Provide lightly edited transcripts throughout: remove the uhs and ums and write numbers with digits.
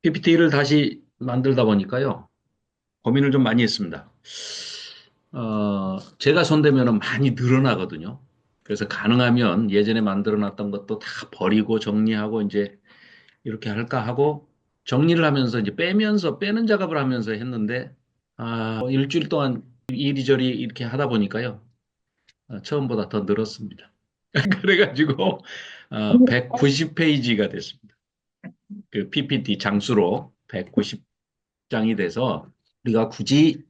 PPT를 다시 만들다 보니까요, 고민을 좀 많이 했습니다. 제가 손대면 많이 늘어나거든요. 그래서 가능하면 예전에 만들어 놨던 것도 다 버리고 정리하고 이제 이렇게 할까 하고 정리를 하면서 이제 빼는 작업을 하면서 했는데, 일주일 동안 이리저리 이렇게 하다 보니까요, 처음보다 더 늘었습니다. 그래가지고, 190페이지가 됐습니다. 그 PPT 장수로 190장이 돼서 우리가 굳이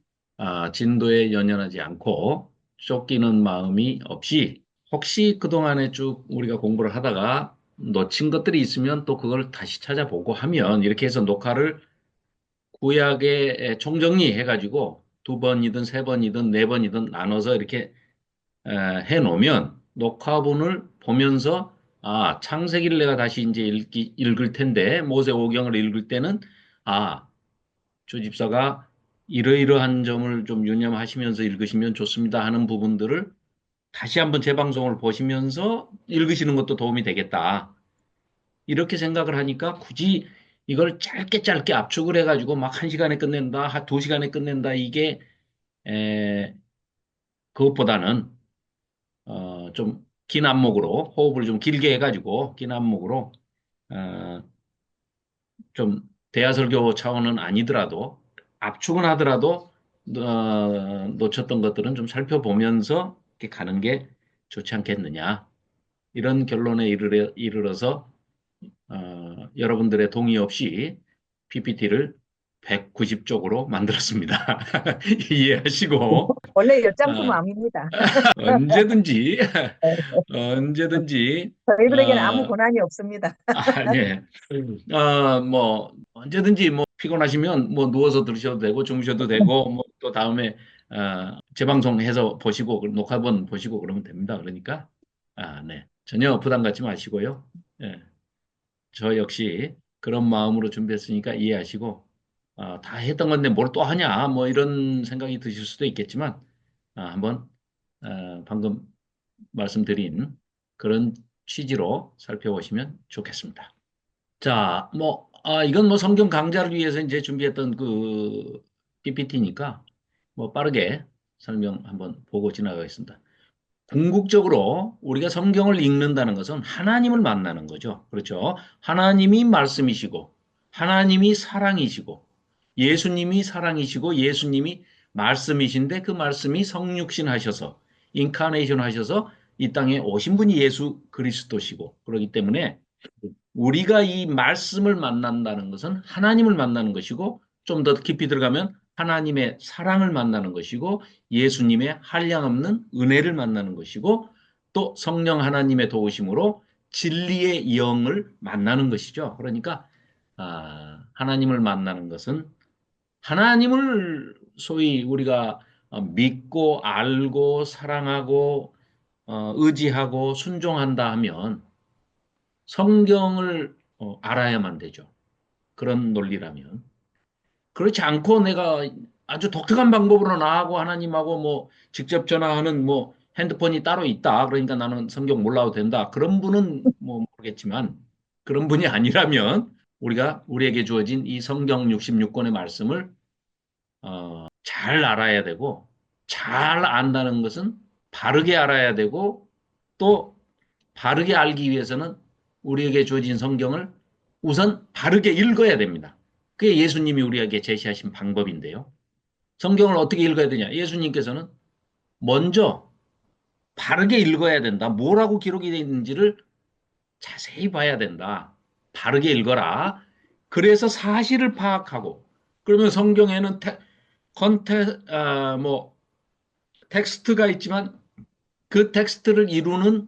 진도에 연연하지 않고 쫓기는 마음이 없이 혹시 그동안에 쭉 우리가 공부를 하다가 놓친 것들이 있으면 또 그걸 다시 찾아보고 하면 이렇게 해서 녹화를 구약에 총정리해가지고 두 번이든 세 번이든 네 번이든 나눠서 이렇게 해놓으면 녹화본을 보면서 창세기를 내가 다시 이제 읽을 텐데 모세오경을 읽을 때는 아, 조 집사가 이러이러한 점을 좀 유념하시면서 읽으시면 좋습니다 하는 부분들을 다시 한번 재방송을 보시면서 읽으시는 것도 도움이 되겠다. 이렇게 생각을 하니까 굳이 이걸 짧게 짧게 압축을 해가지고 막 한 시간에 끝낸다, 두 시간에 끝낸다 이게 에, 그것보다는 좀 긴 안목으로 호흡을 좀 길게 해가지고 긴 안목으로 어, 좀 대화설교 차원은 아니더라도 압축은 하더라도 놓쳤던 것들은 좀 살펴보면서 이렇게 가는 게 좋지 않겠느냐 이런 결론에 이르러서 여러분들의 동의 없이 PPT를 190쪽으로 만들었습니다. 이해하시고 원래 엿장수 어, 마음입니다. 언제든지 언제든지 저희들에게는 아무 어, 고난이 없습니다. 네. 뭐, 언제든지 뭐 피곤하시면 뭐 누워서 들으셔도 되고 주무셔도 되고 뭐 또 다음에, 재방송해서 보시고, 녹화본 보시고 그러면 됩니다. 그러니까, 네. 전혀 부담 갖지 마시고요. 예. 저 역시 그런 마음으로 준비했으니까 이해하시고, 다 했던 건데 뭘 또 하냐, 뭐 이런 생각이 드실 수도 있겠지만, 한번, 방금 말씀드린 그런 취지로 살펴보시면 좋겠습니다. 자, 뭐, 이건 뭐 성경 강좌를 위해서 이제 준비했던 그 PPT니까 뭐 빠르게 설명 한번 보고 지나가겠습니다. 궁극적으로 우리가 성경을 읽는다는 것은 하나님을 만나는 거죠. 그렇죠. 하나님이 말씀이시고, 하나님이 사랑이시고, 예수님이 사랑이시고, 예수님이 말씀이신데 그 말씀이 성육신 하셔서, 인카네이션 하셔서 이 땅에 오신 분이 예수 그리스도시고, 그렇기 때문에 우리가 이 말씀을 만난다는 것은 하나님을 만나는 것이고, 좀 더 깊이 들어가면 하나님의 사랑을 만나는 것이고, 예수님의 한량없는 은혜를 만나는 것이고, 또 성령 하나님의 도우심으로 진리의 영을 만나는 것이죠. 그러니까, 하나님을 만나는 것은 하나님을 소위 우리가 믿고 알고 사랑하고 의지하고 순종한다 하면 성경을 알아야만 되죠. 그런 논리라면. 그렇지 않고 내가 아주 독특한 방법으로 나하고 하나님하고 뭐 직접 전화하는 뭐 핸드폰이 따로 있다. 그러니까 나는 성경 몰라도 된다. 그런 분은 뭐 모르겠지만 그런 분이 아니라면 우리가 우리에게 주어진 이 성경 66권의 말씀을 잘 알아야 되고 잘 안다는 것은 바르게 알아야 되고 또 바르게 알기 위해서는 우리에게 주어진 성경을 우선 바르게 읽어야 됩니다. 그게 예수님이 우리에게 제시하신 방법인데요. 성경을 어떻게 읽어야 되냐? 예수님께서는 먼저 바르게 읽어야 된다. 뭐라고 기록이 되어 있는지를 자세히 봐야 된다. 바르게 읽어라. 그래서 사실을 파악하고 그러면 성경에는 뭐 텍스트가 있지만 그 텍스트를 이루는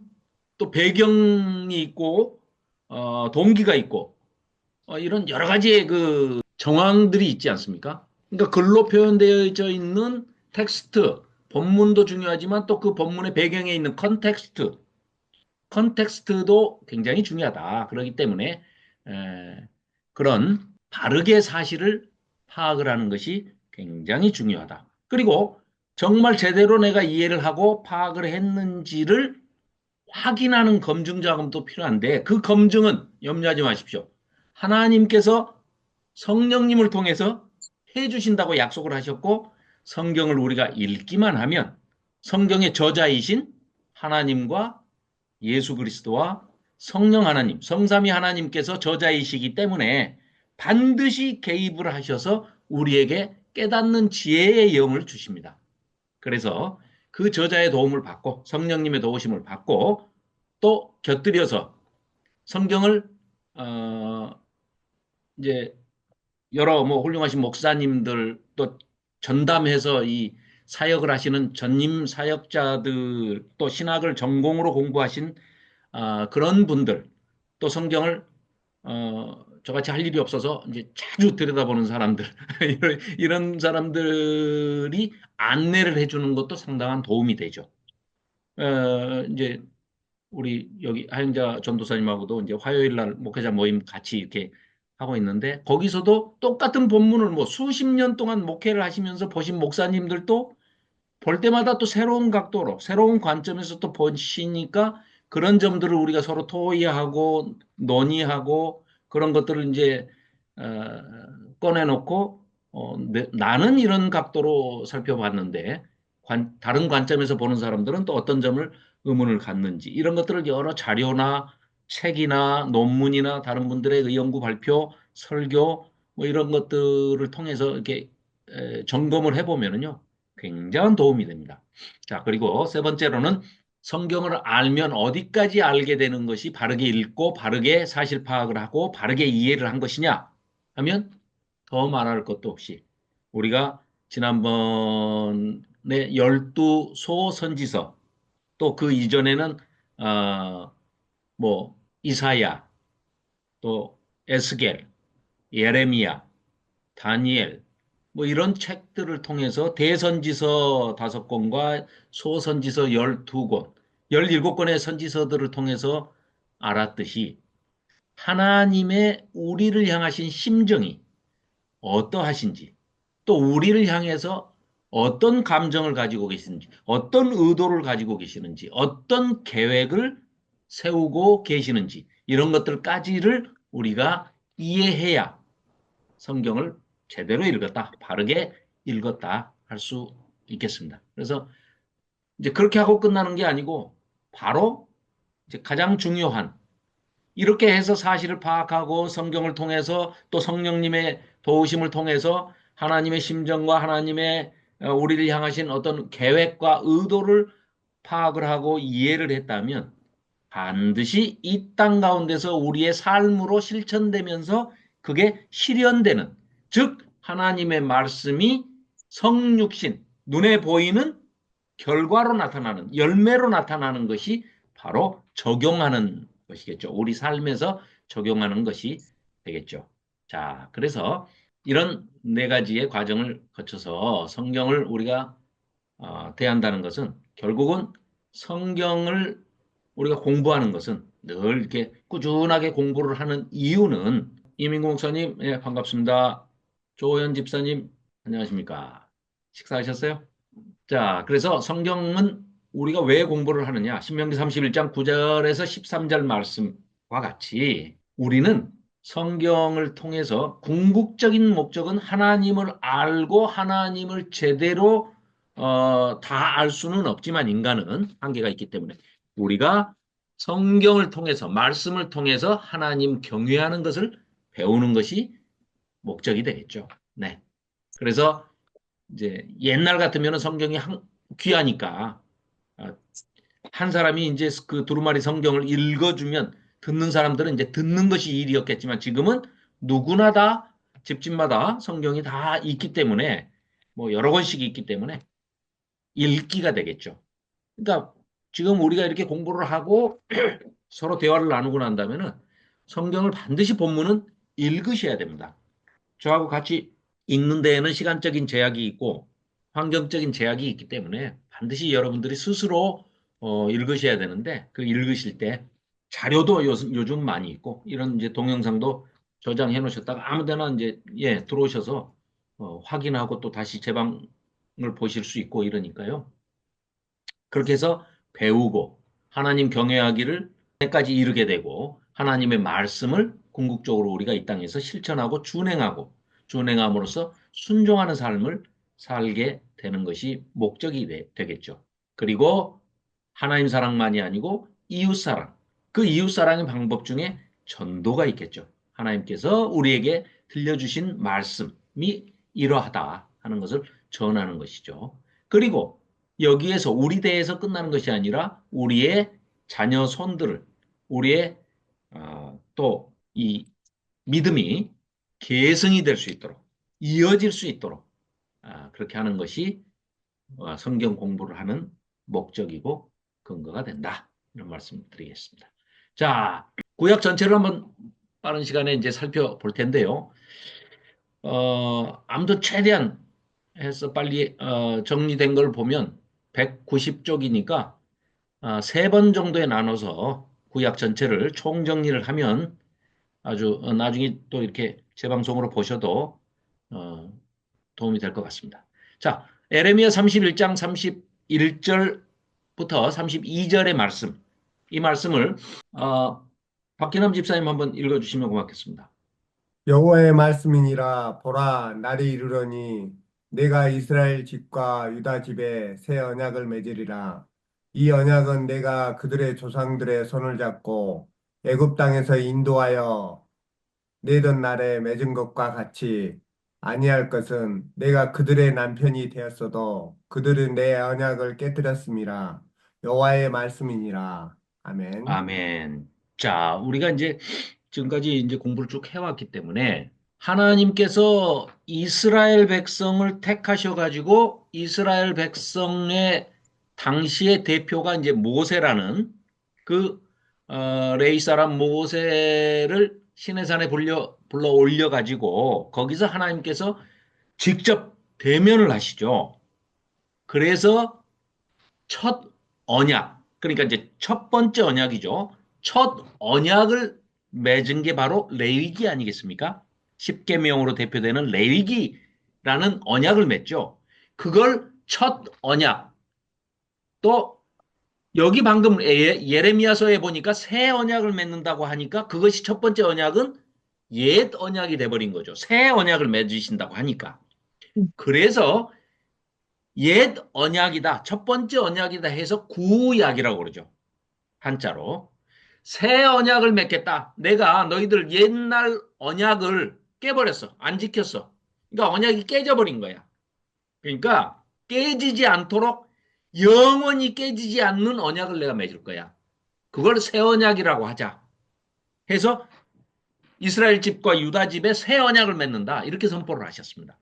또 배경이 있고 동기가 있고 이런 여러 가지의 그 정황들이 있지 않습니까? 그러니까 글로 표현되어 있는 텍스트, 본문도 중요하지만 또 그 본문의 배경에 있는 컨텍스트도 굉장히 중요하다. 그렇기 때문에 그런 바르게 사실을 파악을 하는 것이 굉장히 중요하다. 그리고 정말 제대로 내가 이해를 하고 파악을 했는지를 확인하는 검증 작업도 필요한데 그 검증은 염려하지 마십시오. 하나님께서 성령님을 통해서 해주신다고 약속을 하셨고 성경을 우리가 읽기만 하면 성경의 저자이신 하나님과 예수 그리스도와 성령 하나님, 성삼위 하나님께서 저자이시기 때문에 반드시 개입을 하셔서 우리에게 깨닫는 지혜의 영을 주십니다. 그래서 그 저자의 도움을 받고 성령님의 도우심을 받고 또 곁들여서 성경을 어 이제 여러 뭐 훌륭하신 목사님들 또 전담해서 이 사역을 하시는 전임 사역자들 또 신학을 전공으로 공부하신 그런 분들 또 성경을 저같이 할 일이 없어서 이제 자주 들여다보는 사람들 이런 사람들이 안내를 해주는 것도 상당한 도움이 되죠. 이제 우리 여기 하영자 전도사님하고도 이제 화요일 날 목회자 모임 같이 이렇게 하고 있는데 거기서도 똑같은 본문을 뭐 수십 년 동안 목회를 하시면서 보신 목사님들도 볼 때마다 또 새로운 각도로 새로운 관점에서 또 보시니까 그런 점들을 우리가 서로 토의하고 논의하고 그런 것들을 이제 어, 꺼내놓고 나는 이런 각도로 살펴봤는데 다른 관점에서 보는 사람들은 또 어떤 점을 의문을 갖는지 이런 것들을 여러 자료나 책이나 논문이나 다른 분들의 그 연구 발표, 설교 뭐 이런 것들을 통해서 이렇게 점검을 해보면은요. 굉장한 도움이 됩니다. 자, 그리고 세 번째로는 성경을 알면 어디까지 알게 되는 것이 바르게 읽고 바르게 사실 파악을 하고 바르게 이해를 한 것이냐 하면 더 말할 것도 없이 우리가 지난번에 12소 선지서 또 그 이전에는 어, 뭐 이사야 또 에스겔, 예레미야, 다니엘 뭐 이런 책들을 통해서 대선지서 5권과 소선지서 12권, 17권의 선지서들을 통해서 알았듯이 하나님의 우리를 향하신 심정이 어떠하신지, 또 우리를 향해서 어떤 감정을 가지고 계시는지, 어떤 의도를 가지고 계시는지, 어떤 계획을 세우고 계시는지, 이런 것들까지를 우리가 이해해야 성경을 제대로 읽었다, 바르게 읽었다 할 수 있겠습니다. 그래서 이제 그렇게 하고 끝나는 게 아니고 바로 이제 가장 중요한 이렇게 해서 사실을 파악하고 성경을 통해서 또 성령님의 도우심을 통해서 하나님의 심정과 하나님의 우리를 향하신 어떤 계획과 의도를 파악을 하고 이해를 했다면 반드시 이 땅 가운데서 우리의 삶으로 실천되면서 그게 실현되는, 즉, 하나님의 말씀이 성육신, 눈에 보이는 결과로 나타나는, 열매로 나타나는 것이 바로 적용하는 것이겠죠. 우리 삶에서 적용하는 것이 되겠죠. 자, 그래서 이런 네 가지의 과정을 거쳐서 성경을 우리가 대한다는 것은 결국은 성경을 우리가 공부하는 것은 늘 이렇게 꾸준하게 공부를 하는 이유는 이민구 목사님, 예, 반갑습니다. 조호연 집사님, 안녕하십니까? 식사하셨어요? 자, 그래서 성경은 우리가 왜 공부를 하느냐? 신명기 31장 9절에서 13절 말씀과 같이 우리는 성경을 통해서 궁극적인 목적은 하나님을 알고 하나님을 제대로 다 알 수는 없지만 인간은 한계가 있기 때문에 우리가 성경을 통해서 말씀을 통해서 하나님 경외하는 것을 배우는 것이 목적이 되겠죠. 네. 그래서 이제 옛날 같으면 성경이 귀하니까 아, 한 사람이 이제 그 두루마리 성경을 읽어주면 듣는 사람들은 이제 듣는 것이 일이었겠지만 지금은 누구나 다 집집마다 성경이 다 있기 때문에 뭐 여러 권씩 있기 때문에 읽기가 되겠죠. 그러니까 지금 우리가 이렇게 공부를 하고 서로 대화를 나누고 난다면은 성경을 반드시 본문은 읽으셔야 됩니다. 저하고 같이 읽는 데에는 시간적인 제약이 있고 환경적인 제약이 있기 때문에 반드시 여러분들이 스스로 읽으셔야 되는데 그 읽으실 때 자료도 요즘 많이 있고 이런 이제 동영상도 저장해 놓으셨다가 아무 데나 이제 예, 들어오셔서 확인하고 또 다시 재방을 보실 수 있고 이러니까요. 그렇게 해서 배우고 하나님 경외하기를 까지 이르게 되고 하나님의 말씀을 궁극적으로 우리가 이 땅에서 실천하고 준행함으로써 순종하는 삶을 살게 되는 것이 목적이 되겠죠. 그리고 하나님 사랑만이 아니고 이웃 사랑, 그 이웃 사랑의 방법 중에 전도가 있겠죠. 하나님께서 우리에게 들려주신 말씀이 이러하다 하는 것을 전하는 것이죠. 그리고 여기에서 우리 대에서 끝나는 것이 아니라 우리의 자녀 손들을 우리의 또이 믿음이 계승이 될 수 있도록 이어질 수 있도록 그렇게 하는 것이 성경 공부를 하는 목적이고 근거가 된다. 이런 말씀 드리겠습니다. 자, 구약 전체를 한번 빠른 시간에 이제 살펴볼 텐데요. 아무튼 최대한 해서 빨리 정리된 걸 보면 190쪽이니까 세 번 정도에 나눠서 구약 전체를 총정리를 하면 아주 나중에 또 이렇게 재방송으로 보셔도 어, 도움이 될 것 같습니다. 자, 에레미야 31장 31절부터 32절의 말씀, 이 말씀을 박기남 집사님 한번 읽어주시면 고맙겠습니다. 여호와의 말씀이니라. 보라, 날이 이르러니 내가 이스라엘 집과 유다 집에 새 언약을 맺으리라. 이 언약은 내가 그들의 조상들의 손을 잡고 애굽 땅에서 인도하여 내던 날에 맺은 것과 같이 아니할 것은 내가 그들의 남편이 되었어도 그들은 내 언약을 깨뜨렸음이라. 여호와의 말씀이니라. 아멘. 아멘. 자, 우리가 이제 지금까지 이제 공부를 쭉 해왔기 때문에 하나님께서 이스라엘 백성을 택하셔가지고 이스라엘 백성의 당시의 대표가 이제 모세라는 그 레위 사람 모세를 시내산에 불러 올려가지고 거기서 하나님께서 직접 대면을 하시죠. 그래서 첫 언약, 그러니까 이제 첫 번째 언약이죠. 첫 언약을 맺은 게 바로 레위기 아니겠습니까? 십계명으로 대표되는 레위기라는 언약을 맺죠. 그걸 첫 언약. 또 여기 방금 예레미야서에 보니까 새 언약을 맺는다고 하니까 그것이 첫 번째 언약은 옛 언약이 돼버린 거죠. 새 언약을 맺으신다고 하니까. 그래서 옛 언약이다. 첫 번째 언약이다 해서 구약이라고 그러죠. 한자로. 새 언약을 맺겠다. 내가 너희들 옛날 언약을 깨버렸어. 안 지켰어. 그러니까 언약이 깨져버린 거야. 그러니까 깨지지 않도록 영원히 깨지지 않는 언약을 내가 맺을 거야. 그걸 새 언약이라고 하자. 해서 이스라엘 집과 유다 집에 새 언약을 맺는다. 이렇게 선포를 하셨습니다.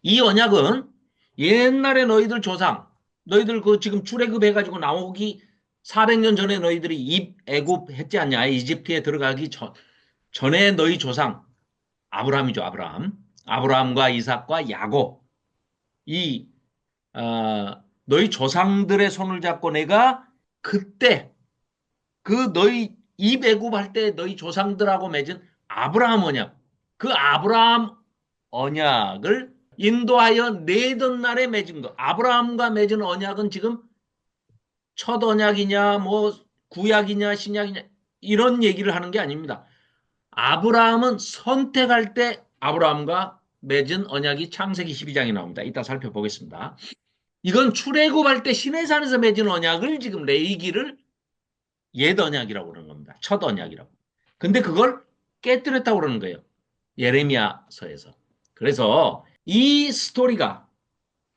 이 언약은 옛날에 너희들 조상, 너희들 그 지금 출애굽해가지고 나오기 400년 전에 너희들이 애굽 했지 않냐? 이집트에 들어가기 전에 너희 조상 아브라함이죠, 아브라함. 아브라함과 이삭과 야곱. 이 너희 조상들의 손을 잡고 내가 그때 그 너희 애굽할 때 너희 조상들하고 맺은 아브라함 언약, 그 아브라함 언약을 인도하여 내던 날에 맺은 거. 아브라함과 맺은 언약은 지금 첫 언약이냐, 뭐 구약이냐, 신약이냐 이런 얘기를 하는 게 아닙니다. 아브라함은 선택할 때 아브라함과 맺은 언약이 창세기 12장에 나옵니다. 이따 살펴보겠습니다. 이건 출애굽할 때 시내산에서 맺은 언약을 지금 레이기를 옛 언약이라고 그러는 겁니다. 첫 언약이라고. 근데 그걸 깨뜨렸다고 그러는 거예요. 예레미야서에서. 그래서 이 스토리가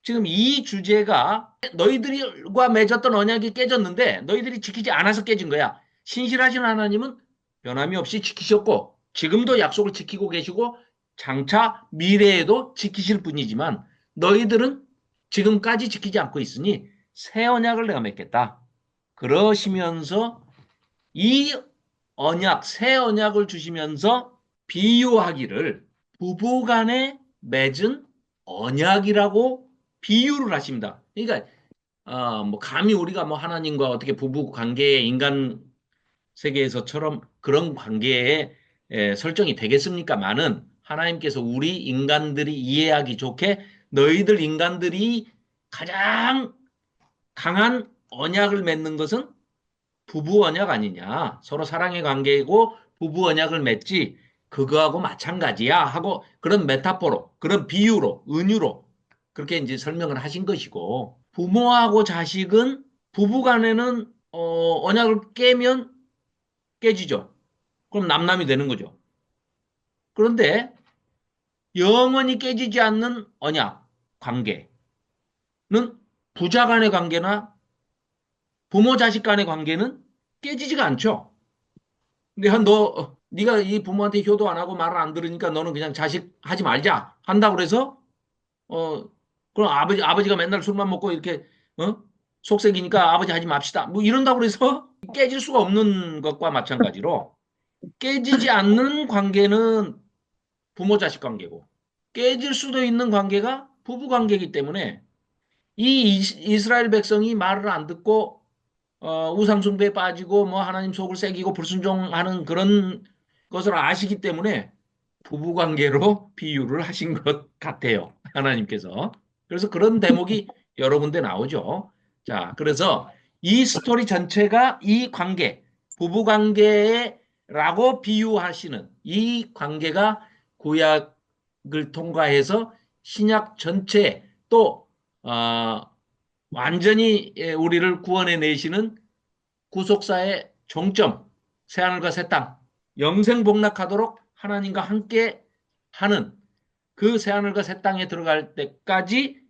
지금 이 주제가 너희들과 맺었던 언약이 깨졌는데 너희들이 지키지 않아서 깨진 거야. 신실하신 하나님은 변함이 없이 지키셨고 지금도 약속을 지키고 계시고 장차 미래에도 지키실 분이지만 너희들은 지금까지 지키지 않고 있으니 새 언약을 내가 맺겠다. 그러시면서 이 언약, 새 언약을 주시면서 비유하기를 부부간에 맺은 언약이라고 비유를 하십니다. 그러니까 뭐 감히 우리가 뭐 하나님과 어떻게 부부 관계에 인간 세계에서처럼 그런 관계에 설정이 되겠습니까만은 하나님께서 우리 인간들이 이해하기 좋게 너희들 인간들이 가장 강한 언약을 맺는 것은 부부 언약 아니냐. 서로 사랑의 관계이고 부부 언약을 맺지 그거하고 마찬가지야 하고 그런 메타포로, 그런 비유로, 은유로 그렇게 이제 설명을 하신 것이고 부모하고 자식은 부부 간에는 언약을 깨면 깨지죠. 그럼 남남이 되는 거죠. 그런데 영원히 깨지지 않는 언약 관계는 부자 간의 관계나 부모 자식 간의 관계는 깨지지가 않죠. 근데 네가 이 부모한테 효도 안 하고 말을 안 들으니까 너는 그냥 자식 하지 말자 한다고 그래서 어 그럼 아버지가 맨날 술만 먹고 이렇게 어 속색이니까 아버지 하지 맙시다 뭐 이런다고 그래서 깨질 수가 없는 것과 마찬가지로 깨지지 않는 관계는 부모 자식 관계고 깨질 수도 있는 관계가 부부 관계이기 때문에 이 이스라엘 백성이 말을 안 듣고 우상숭배에 빠지고 뭐 하나님 속을 새기고 불순종하는 그런 것을 아시기 때문에 부부관계로 비유를 하신 것 같아요. 하나님께서. 그래서 그런 대목이 여러 군데 나오죠. 자, 그래서 이 스토리 전체가 이 관계, 부부관계라고 비유하시는 이 관계가 구약을 통과해서 신약 전체 또 완전히 우리를 구원해 내시는 구속사의 종점, 새하늘과 새 땅, 영생복락하도록 하나님과 함께 하는 그 새하늘과 새 땅에 들어갈 때까지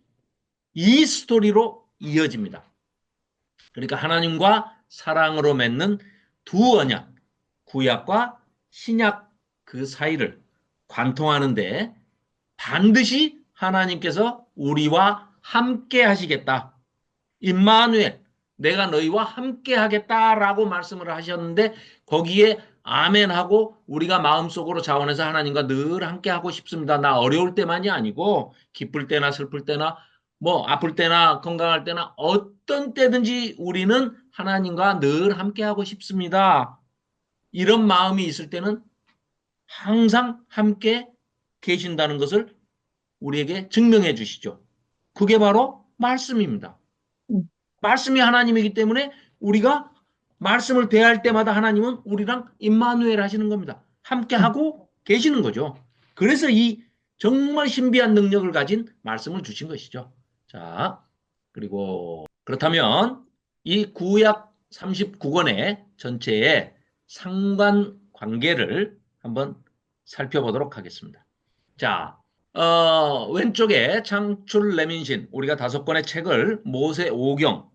이 스토리로 이어집니다. 그러니까 하나님과 사랑으로 맺는 두 언약, 구약과 신약 그 사이를 관통하는데 반드시 하나님께서 우리와 함께 하시겠다. 임마누엘, 내가 너희와 함께 하겠다라고 말씀을 하셨는데 거기에 아멘하고 우리가 마음속으로 자원해서 하나님과 늘 함께 하고 싶습니다. 나 어려울 때만이 아니고 기쁠 때나 슬플 때나 뭐 아플 때나 건강할 때나 어떤 때든지 우리는 하나님과 늘 함께 하고 싶습니다. 이런 마음이 있을 때는 항상 함께 계신다는 것을 우리에게 증명해 주시죠. 그게 바로 말씀입니다. 음, 말씀이 하나님이기 때문에 우리가 말씀을 대할 때마다 하나님은 우리랑 임마누엘 하시는 겁니다. 함께 음. 하고 계시는 거죠. 그래서 이 정말 신비한 능력을 가진 말씀을 주신 것이죠. 자, 그리고 그렇다면 이 구약 39권의 전체의 상관관계를 한번 살펴보도록 하겠습니다. 자, 왼쪽에 창출 레민신, 우리가 5권의 책을 모세 오경,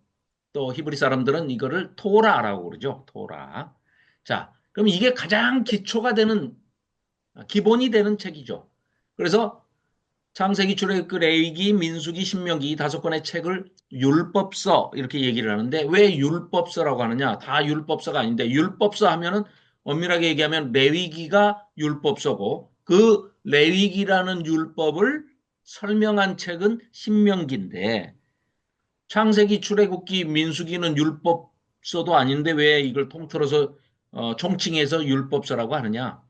또 히브리 사람들은 이거를 토라라고 그러죠. 토라. 자, 그럼 이게 가장 기초가 되는, 기본이 되는 책이죠. 그래서 창세기, 출애굽기, 레위기, 민수기, 신명기 이 5권의 책을 율법서 이렇게 얘기를 하는데 왜 율법서라고 하느냐? 다 율법서가 아닌데 율법서 하면은 엄밀하게 얘기하면 레위기가 율법서고 그 레위기라는 율법을 설명한 책은 신명기인데 창세기, 출애굽기, 민수기는 율법서도 아닌데 왜 이걸 통틀어서 총칭해서 율법서라고 하느냐?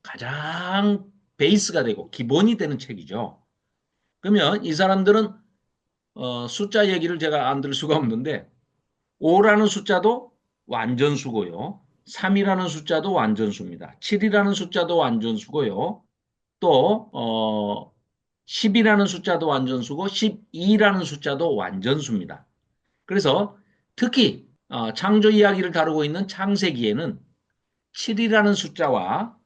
가장 베이스가 되고 기본이 되는 책이죠. 그러면 이 사람들은 숫자 얘기를 제가 안 들 수가 없는데 5라는 숫자도 완전수고요. 3이라는 숫자도 완전수입니다. 7이라는 숫자도 완전수고요. 또 10이라는 숫자도 완전수고 12라는 숫자도 완전수입니다. 그래서 특히 창조 이야기를 다루고 있는 창세기에는 7이라는 숫자와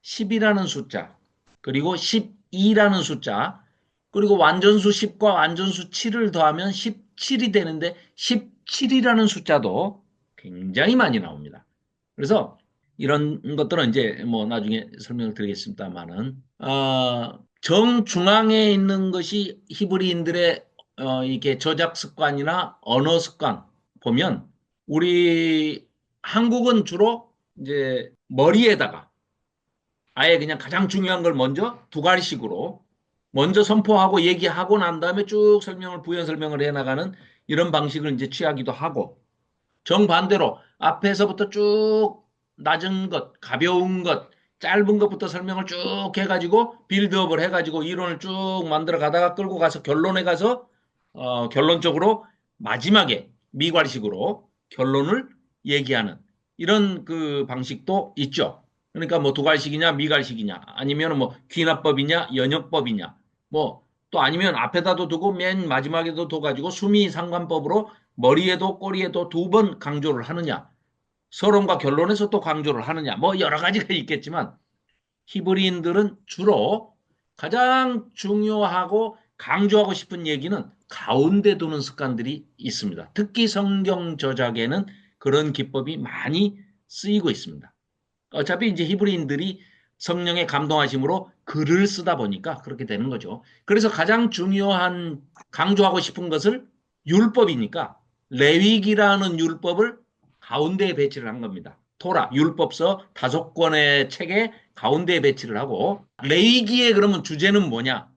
10이라는 숫자 그리고 12라는 숫자 그리고 완전수 10과 완전수 7을 더하면 17이 되는데 17이라는 숫자도 굉장히 많이 나옵니다. 그래서 이런 것들은 이제 뭐 나중에 설명을 드리겠습니다만은 정중앙에 있는 것이 히브리인들의 이게 저작 습관이나 언어 습관 보면 우리 한국은 주로 이제 머리에다가 아예 그냥 가장 중요한 걸 먼저 두 가지식으로 먼저 선포하고 얘기하고 난 다음에 쭉 설명을 부연 설명을 해나가는 이런 방식을 이제 취하기도 하고 정반대로 앞에서부터 쭉 낮은 것, 가벼운 것, 짧은 것부터 설명을 쭉 해가지고 빌드업을 해가지고 이론을 쭉 만들어 가다가 끌고 가서 결론에 가서 결론적으로 마지막에 미괄식으로 결론을 얘기하는 이런 그 방식도 있죠. 그러니까 뭐 두갈식이냐 미갈식이냐 아니면 뭐 귀납법이냐 연역법이냐 뭐 또 아니면 앞에다도 두고 맨 마지막에도 둬가지고 수미상관법으로 머리에도 꼬리에도 두 번 강조를 하느냐 서론과 결론에서 또 강조를 하느냐 뭐 여러 가지가 있겠지만 히브리인들은 주로 가장 중요하고 강조하고 싶은 얘기는 가운데 두는 습관들이 있습니다. 특히 성경 저작에는 그런 기법이 많이 쓰이고 있습니다. 어차피 이제 히브리인들이 성령의 감동하심으로 글을 쓰다 보니까 그렇게 되는 거죠. 그래서 가장 중요한 강조하고 싶은 것을 율법이니까 레위기라는 율법을 가운데에 배치를 한 겁니다. 토라, 율법서 5권의 책에 가운데에 배치를 하고 레위기의 그러면 주제는 뭐냐?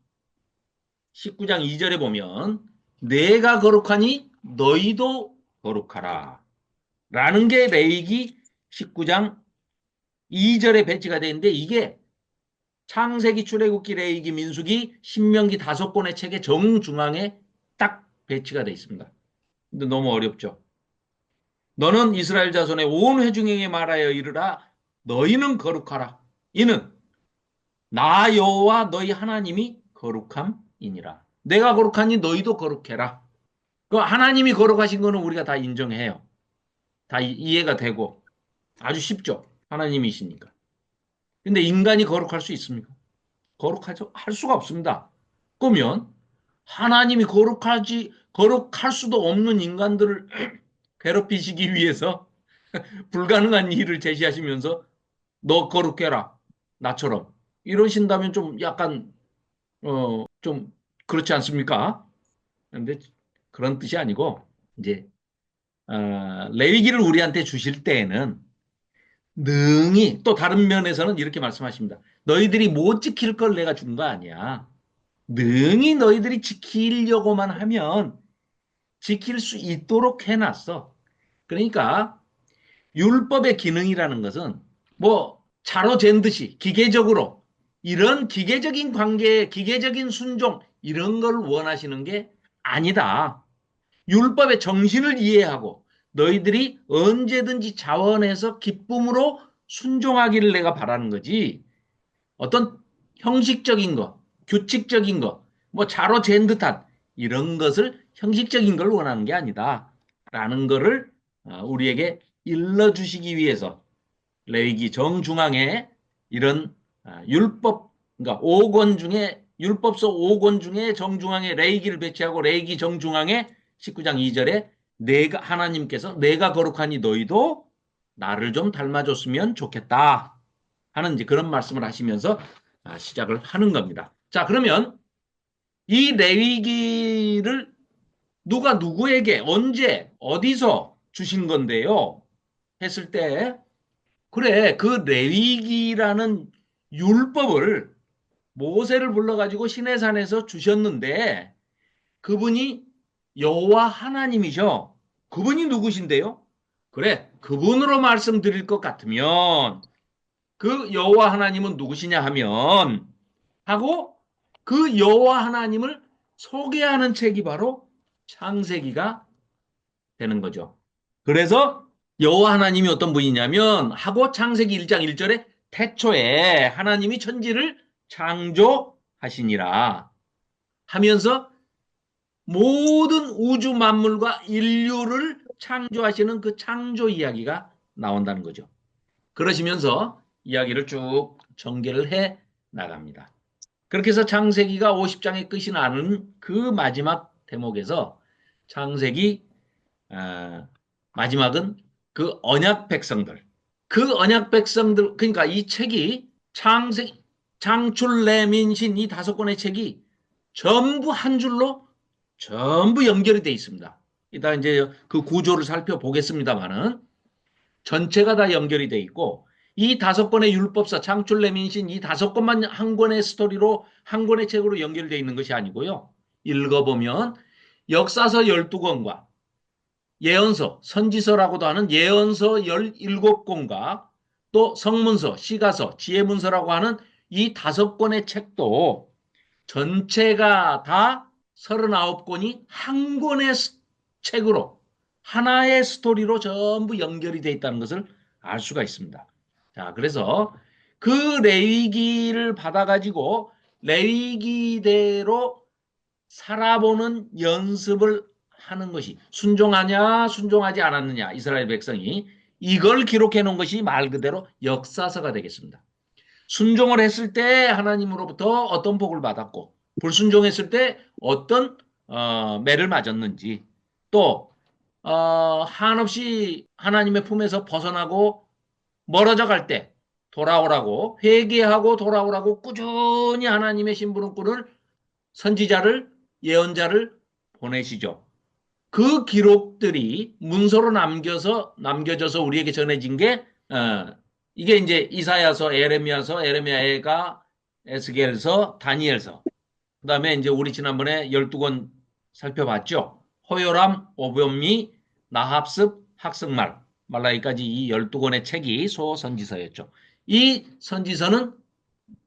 19장 2절에 보면 내가 거룩하니 너희도 거룩하라. 라는 게 레위기 19장 2절에 배치가 되는데 이게 창세기, 출애굽기, 레위기, 민수기, 신명기 5권의 책의 정중앙에 딱 배치가 되어 있습니다. 근데 너무 어렵죠. 너는 이스라엘 자손의 온 회중에게 말하여 이르라 너희는 거룩하라. 이는 나 여호와 너희 하나님이 거룩함이니라. 내가 거룩하니 너희도 거룩해라. 그 하나님이 거룩하신 거는 우리가 다 인정해요. 다 이해가 되고 아주 쉽죠. 하나님이시니까. 근데 인간이 거룩할 수 있습니까? 거룩하죠? 할 수가 없습니다. 그러면 하나님이 거룩할 수도 없는 인간들을 괴롭히시기 위해서 불가능한 일을 제시하시면서 너 거룩해라. 나처럼. 이러신다면 좀 약간, 좀 그렇지 않습니까? 근데 그런 뜻이 아니고, 이제, 레위기를 우리한테 주실 때에는 능히 또 다른 면에서는 이렇게 말씀하십니다. 너희들이 못 지킬 걸 내가 준 거 아니야. 능히 너희들이 지키려고만 하면 지킬 수 있도록 해놨어. 그러니까 율법의 기능이라는 것은 뭐 차로 잰 듯이 기계적으로 이런 기계적인 관계, 기계적인 순종 이런 걸 원하시는 게 아니다. 율법의 정신을 이해하고 너희들이 언제든지 자원해서 기쁨으로 순종하기를 내가 바라는 거지. 어떤 형식적인 거, 규칙적인 거, 뭐 자로 잰 듯한 이런 것을 형식적인 걸 원하는 게 아니다. 라는 거를 우리에게 일러주시기 위해서 레위기 정중앙에 이런 율법, 그러니까 5권 중에 율법서 5권 중에 정중앙에 레위기를 배치하고 레위기 정중앙에 19장 2절에 내가 하나님께서 내가 거룩하니 너희도 나를 좀 닮아줬으면 좋겠다 하는 이제 그런 말씀을 하시면서 시작을 하는 겁니다. 자, 그러면 이 레위기를 누가 누구에게 언제 어디서 주신 건데요? 했을 때 그래 그 레위기라는 율법을 모세를 불러가지고 시내산에서 주셨는데 그분이 여호와 하나님이셔. 그분이 누구신데요? 그래 그분으로 말씀드릴 것 같으면 그 여호와 하나님은 누구시냐 하면 하고 그 여호와 하나님을 소개하는 책이 바로 창세기가 되는 거죠. 그래서 여호와 하나님이 어떤 분이냐면 하고 창세기 1장 1절에 태초에 하나님이 천지를 창조하시니라 하면서 모든 우주 만물과 인류를 창조하시는 그 창조 이야기가 나온다는 거죠. 그러시면서 이야기를 쭉 전개를 해 나갑니다. 그렇게 해서 창세기가 50장의 끝이 나는 그 마지막 대목에서 창세기 마지막은 그 언약 백성들, 그 언약 백성들, 그러니까 이 책이 장출, 레민신 이 5권의 책이 전부 한 줄로 전부 연결이 돼 있습니다. 이따 이제 그 구조를 살펴보겠습니다만은 전체가 다 연결이 돼 있고 이 5권의 율법서, 창출, 레민신 이 5권만 한 권의 스토리로 한 권의 책으로 연결되어 있는 것이 아니고요. 읽어보면 역사서 12권과 예언서, 선지서라고도 하는 예언서 17권과 또 성문서, 시가서, 지혜문서라고 하는 이 5권의 책도 전체가 다 39권이 한 권의 책으로 하나의 스토리로 전부 연결이 되어 있다는 것을 알 수가 있습니다. 자, 그래서 그 레위기를 받아가지고 레위기대로 살아보는 연습을 하는 것이 순종하냐 순종하지 않았느냐 이스라엘 백성이 이걸 기록해 놓은 것이 말 그대로 역사서가 되겠습니다. 순종을 했을 때 하나님으로부터 어떤 복을 받았고 불순종했을 때 어떤 매를 맞았는지 또 한없이 하나님의 품에서 벗어나고 멀어져 갈 때 돌아오라고 회개하고 돌아오라고 꾸준히 하나님의 심부름꾼을 선지자를 예언자를 보내시죠. 그 기록들이 문서로 남겨져서 우리에게 전해진 게 이게 이제 이사야서, 에레미야서, 에레미야가 에스겔서, 다니엘서. 그다음에 이제 우리 지난번에 12권 살펴봤죠. 호요람, 오병미, 나합습, 학승말, 말라기까지 이 12권의 책이 소선지서였죠. 이 선지서는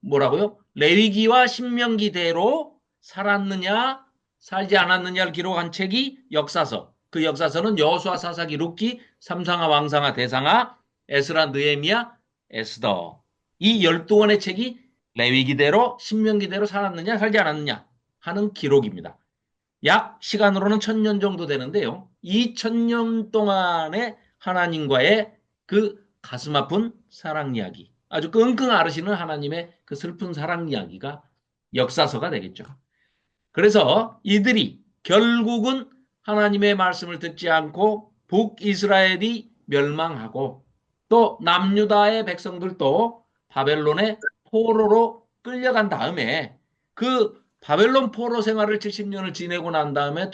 뭐라고요? 레위기와 신명기대로 살았느냐 살지 않았느냐를 기록한 책이 역사서. 그 역사서는 여호수아, 사사기, 룻기, 삼상아, 왕상아, 대상아, 에스라, 느헤미야, 에스더. 이 12권의 책이 레위기대로 신명기대로 살았느냐 살지 않았느냐 하는 기록입니다. 약 시간으로는 1000년 정도 되는데요. 이 1000년 동안의 하나님과의 그 가슴 아픈 사랑 이야기, 아주 끙끙 앓으시는 하나님의 그 슬픈 사랑 이야기가 역사서가 되겠죠. 그래서 이들이 결국은 하나님의 말씀을 듣지 않고 북이스라엘이 멸망하고 또 남유다의 백성들도 바벨론의 포로로 끌려간 다음에 그 바벨론 포로 생활을 70년을 지내고 난 다음에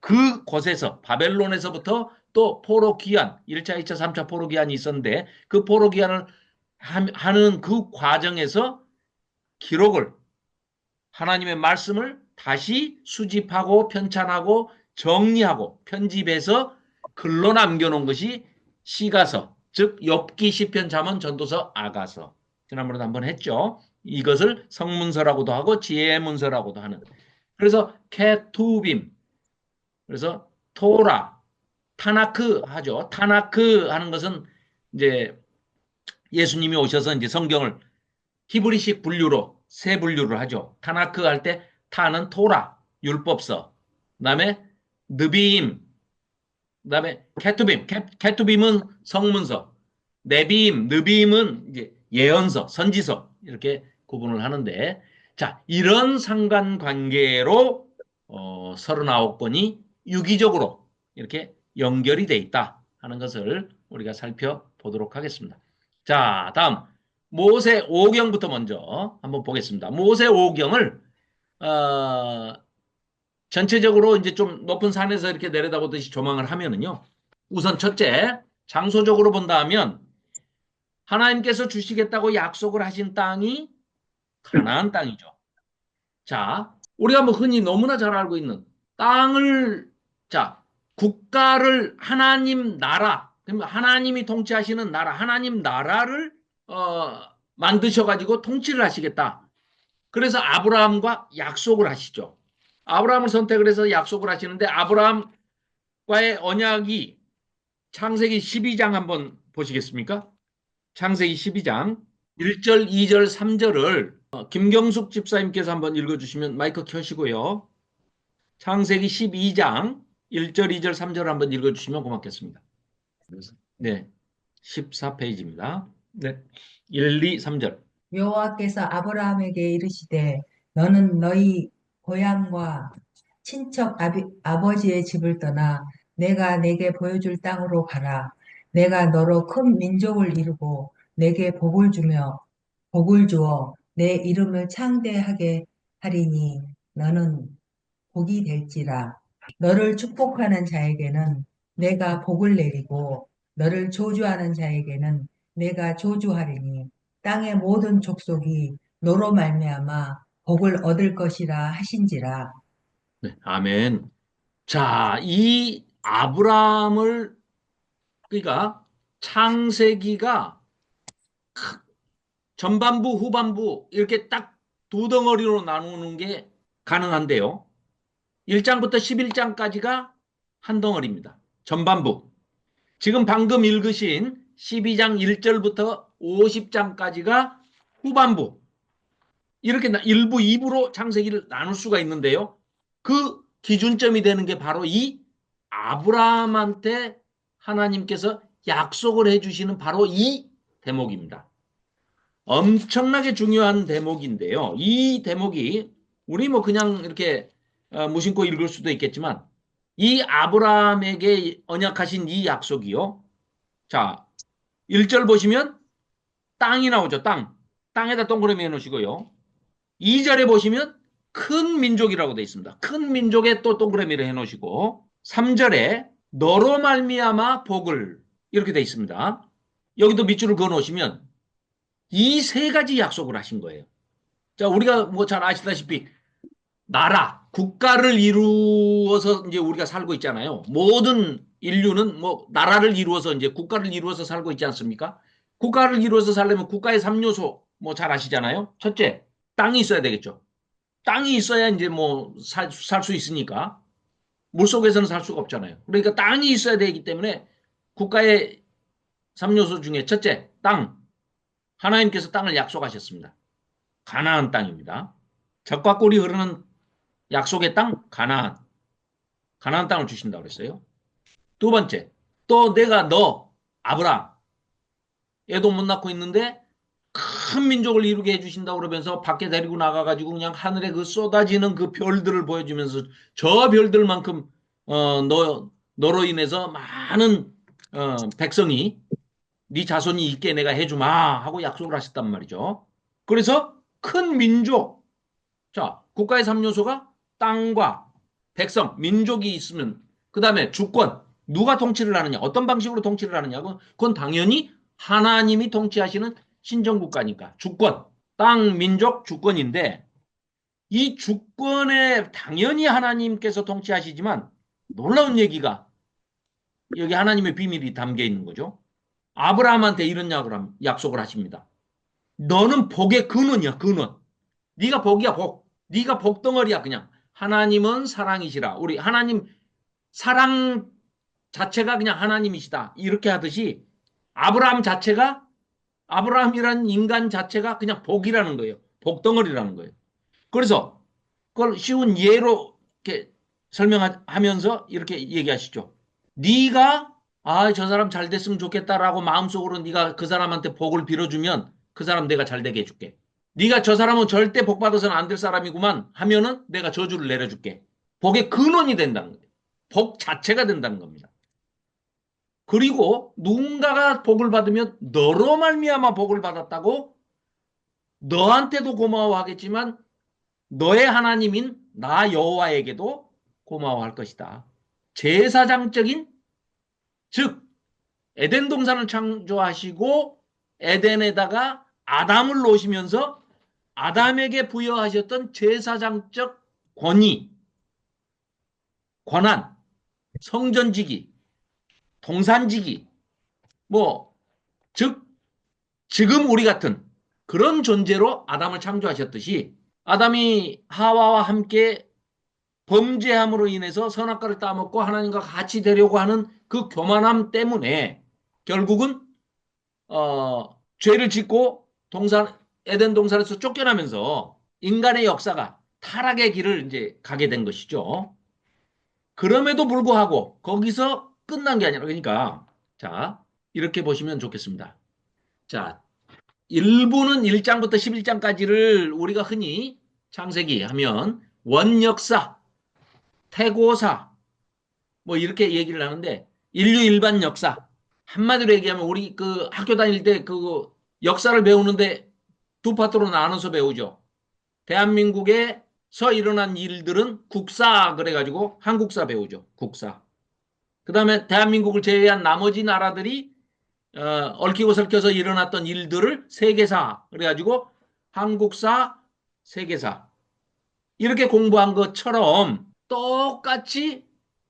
그곳에서 바벨론에서부터 또 포로 귀환 1차, 2차, 3차 포로 귀환이 있었는데 그 포로 귀환을 하는 그 과정에서 기록을 하나님의 말씀을 다시 수집하고 편찬하고 정리하고 편집해서 글로 남겨놓은 것이 시가서, 즉 욥기, 시편, 잠언, 전도서, 아가서. 지난번에도 한번 했죠. 이것을 성문서라고도 하고 지혜문서라고도 하는. 그래서 케투빔, 그래서 토라, 타나크 하죠. 타나크 하는 것은 이제 예수님이 오셔서 이제 성경을 히브리식 분류로 세 분류를 하죠. 타나크 할 때 타는 토라, 율법서. 그다음에 느비임, 그다음에 케투빔, 케투빔은 성문서. 네비임, 느비임은 이제 예언서, 선지서 이렇게 구분을 하는데 자, 이런 상관관계로 39권이 유기적으로 이렇게 연결이 돼 있다 하는 것을 우리가 살펴보도록 하겠습니다. 자, 다음 모세 오경부터 먼저 한번 보겠습니다. 모세 오경을 어, 전체적으로 이제 좀 높은 산에서 이렇게 내려다보듯이 조망을 하면은요. 우선 첫째, 장소적으로 본다면 하나님께서 주시겠다고 약속을 하신 땅이 가나안 땅이죠. 자, 우리가 뭐 흔히 너무나 잘 알고 있는 땅을 자, 국가를 하나님 나라, 그러면 하나님이 통치하시는 나라, 하나님 나라를 만드셔 가지고 통치를 하시겠다. 그래서 아브라함과 약속을 하시죠. 아브라함을 선택을 해서 약속을 하시는데 아브라함과의 언약이 창세기 12장 한번 보시겠습니까? 창세기 12장 1절, 2절, 3절을 김경숙 집사님께서 한번 읽어주시면 마이크 켜시고요. 창세기 12장 1절, 2절, 3절을 한번 읽어주시면 고맙겠습니다. 네, 14페이지입니다. 네, 1, 2, 3절. 여호와께서 아브라함에게 이르시되 너는 너희 고향과 친척 아버지의 집을 떠나 내가 내게 보여줄 땅으로 가라. 내가 너로 큰 민족을 이루고 내게 복을 주어 내 이름을 창대하게 하리니 너는 복이 될지라. 너를 축복하는 자에게는 내가 복을 내리고 너를 저주하는 자에게는 내가 저주하리니 땅의 모든 족속이 너로 말미암아 복을 얻을 것이라 하신지라. 네, 아멘. 자, 이 아브라함을 그러니까 창세기가 전반부, 후반부 이렇게 딱 두 덩어리로 나누는 게 가능한데요. 1장부터 11장까지가 한 덩어리입니다. 전반부. 지금 방금 읽으신 12장 1절부터 50장까지가 후반부. 이렇게 1부, 2부로 창세기를 나눌 수가 있는데요. 그 기준점이 되는 게 바로 이 아브라함한테 하나님께서 약속을 해주시는 바로 이 대목입니다. 엄청나게 중요한 대목인데요. 이 대목이 우리 뭐 그냥 이렇게 무심코 읽을 수도 있겠지만 이 아브라함에게 언약하신 이 약속이요. 자, 1절 보시면 땅이 나오죠. 땅. 땅에다 동그라미 해놓으시고요. 2절에 보시면 큰 민족이라고 되어 있습니다. 큰 민족에 또 동그라미를 해놓으시고 3절에 너로 말미암아 복을 이렇게 되어 있습니다. 여기도 밑줄을 그어 놓으시면 이 세 가지 약속을 하신 거예요. 자, 우리가 뭐 잘 아시다시피 나라, 국가를 이루어서 이제 우리가 살고 있잖아요. 모든 인류는 뭐 나라를 이루어서 이제 국가를 이루어서 살고 있지 않습니까? 국가를 이루어서 살려면 국가의 3요소 뭐 잘 아시잖아요. 첫째, 땅이 있어야 되겠죠. 땅이 있어야 이제 뭐 살 수 있으니까 물속에서는 살 수가 없잖아요. 그러니까 땅이 있어야 되기 때문에 국가의 3요소 중에 첫째, 땅. 하나님께서 땅을 약속하셨습니다. 가나안 땅입니다. 적과 꿀이 흐르는 약속의 땅, 가나안. 가나안 땅을 주신다고 그랬어요. 두 번째, 또 내가 너, 아브라함, 애도 못 낳고 있는데 큰 민족을 이루게 해주신다고 그러면서 밖에 데리고 나가가지고 그냥 하늘에 그 쏟아지는 그 별들을 보여주면서 저 별들만큼 너로 인해서 많은 백성이 네 자손이 있게 내가 해주마 하고 약속을 하셨단 말이죠. 그래서 큰 민족, 자 국가의 3요소가 땅과 백성, 민족이 있으면 그 다음에 주권, 누가 통치를 하느냐, 어떤 방식으로 통치를 하느냐, 그건 당연히 하나님이 통치하시는 신정국가니까 주권, 땅, 민족, 주권인데 이 주권에 당연히 하나님께서 통치하시지만 놀라운 얘기가 여기 하나님의 비밀이 담겨 있는 거죠. 아브라함한테 이런 약속을 하십니다. 너는 복의 근원이야, 근원. 네가 복이야, 복. 네가 복덩어리야, 그냥. 하나님은 사랑이시라. 우리 하나님 사랑 자체가 그냥 하나님이시다. 이렇게 하듯이 아브라함 자체가 아브라함이라는 인간 자체가 그냥 복이라는 거예요. 복덩어리라는 거예요. 그래서 그걸 쉬운 예로 이렇게 설명하면서 이렇게 얘기하시죠. 네가 저 사람 잘 됐으면 좋겠다라고 마음속으로 네가 그 사람한테 복을 빌어주면 그 사람 내가 잘 되게 해줄게. 네가 저 사람은 절대 복 받아서는 안 될 사람이구만 하면은 내가 저주를 내려줄게. 복의 근원이 된다는 거예요. 복 자체가 된다는 겁니다. 그리고 누군가가 복을 받으면 너로 말미암아 복을 받았다고 너한테도 고마워하겠지만 너의 하나님인 나 여호와에게도 고마워할 것이다. 제사장적인 즉 에덴 동산을 창조하시고 에덴에다가 아담을 놓으시면서 아담에게 부여하셨던 제사장적 권위, 권한, 성전지기, 동산지기, 뭐, 즉, 지금 우리 같은 그런 존재로 아담을 창조하셨듯이 아담이 하와와 함께 범죄함으로 인해서 선악과를 따먹고 하나님과 같이 되려고 하는 그 교만함 때문에 결국은 죄를 짓고 에덴 동산에서 쫓겨나면서 인간의 역사가 타락의 길을 이제 가게 된 것이죠. 그럼에도 불구하고 거기서 끝난 게 아니라 그러니까 자 이렇게 보시면 좋겠습니다. 자 1부는 1장부터 11장까지를 우리가 흔히 창세기 하면 원역사, 태고사 뭐 이렇게 얘기를 하는데 인류 일반 역사 한마디로 얘기하면 우리 그 학교 다닐 때 그 역사를 배우는데 두 파트로 나눠서 배우죠. 대한민국에서 일어난 일들은 국사 그래가지고 한국사 배우죠. 국사. 그 다음에 대한민국을 제외한 나머지 나라들이 얽히고 설켜서 일어났던 일들을 세계사 그래가지고 한국사, 세계사 이렇게 공부한 것처럼 똑같이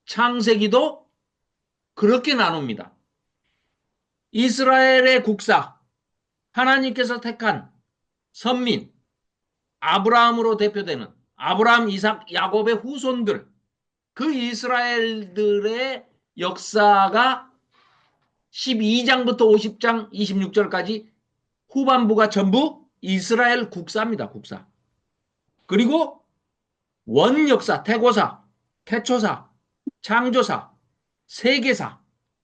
창세기도 그렇게 나눕니다. 이스라엘의 국사, 하나님께서 택한 선민, 아브라함으로 대표되는 아브라함, 이삭, 야곱의 후손들, 그 이스라엘들의 역사가 12장부터 50장, 26절까지 후반부가 전부 이스라엘 국사입니다. 국사. 그리고 원역사, 태고사, 태초사, 창조사, 세계사.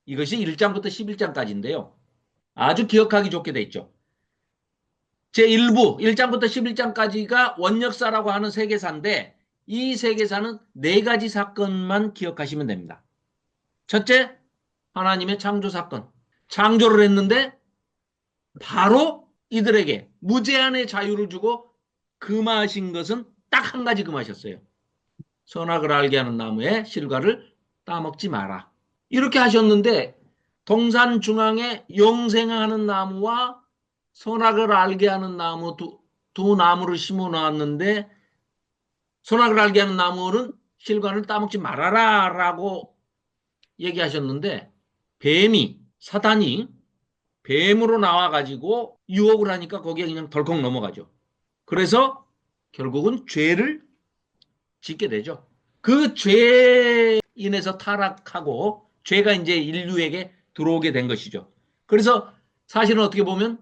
이것이 1장부터 11장까지인데요. 아주 기억하기 좋게 돼 있죠. 제1부 1장부터 11장까지가 원역사라고 하는 세계사인데 이 세계사는 네 가지 사건만 기억하시면 됩니다. 첫째, 하나님의 창조 사건. 창조를 했는데 바로 이들에게 무제한의 자유를 주고 금하신 것은 딱 한 가지 금하셨어요. 선악을 알게 하는 나무의 실과를 따먹지 마라. 이렇게 하셨는데 동산 중앙에 영생하는 나무와 선악을 알게 하는 나무 두 나무를 심어 놨는데 선악을 알게 하는 나무는 실과를 따먹지 말아라 라고 얘기하셨는데 뱀이 사단이 뱀으로 나와가지고 유혹을 하니까 거기에 그냥 덜컥 넘어가죠. 그래서 결국은 죄를 짓게 되죠. 그 죄에 인해서 타락하고 죄가 이제 인류에게 들어오게 된 것이죠. 그래서 사실은 어떻게 보면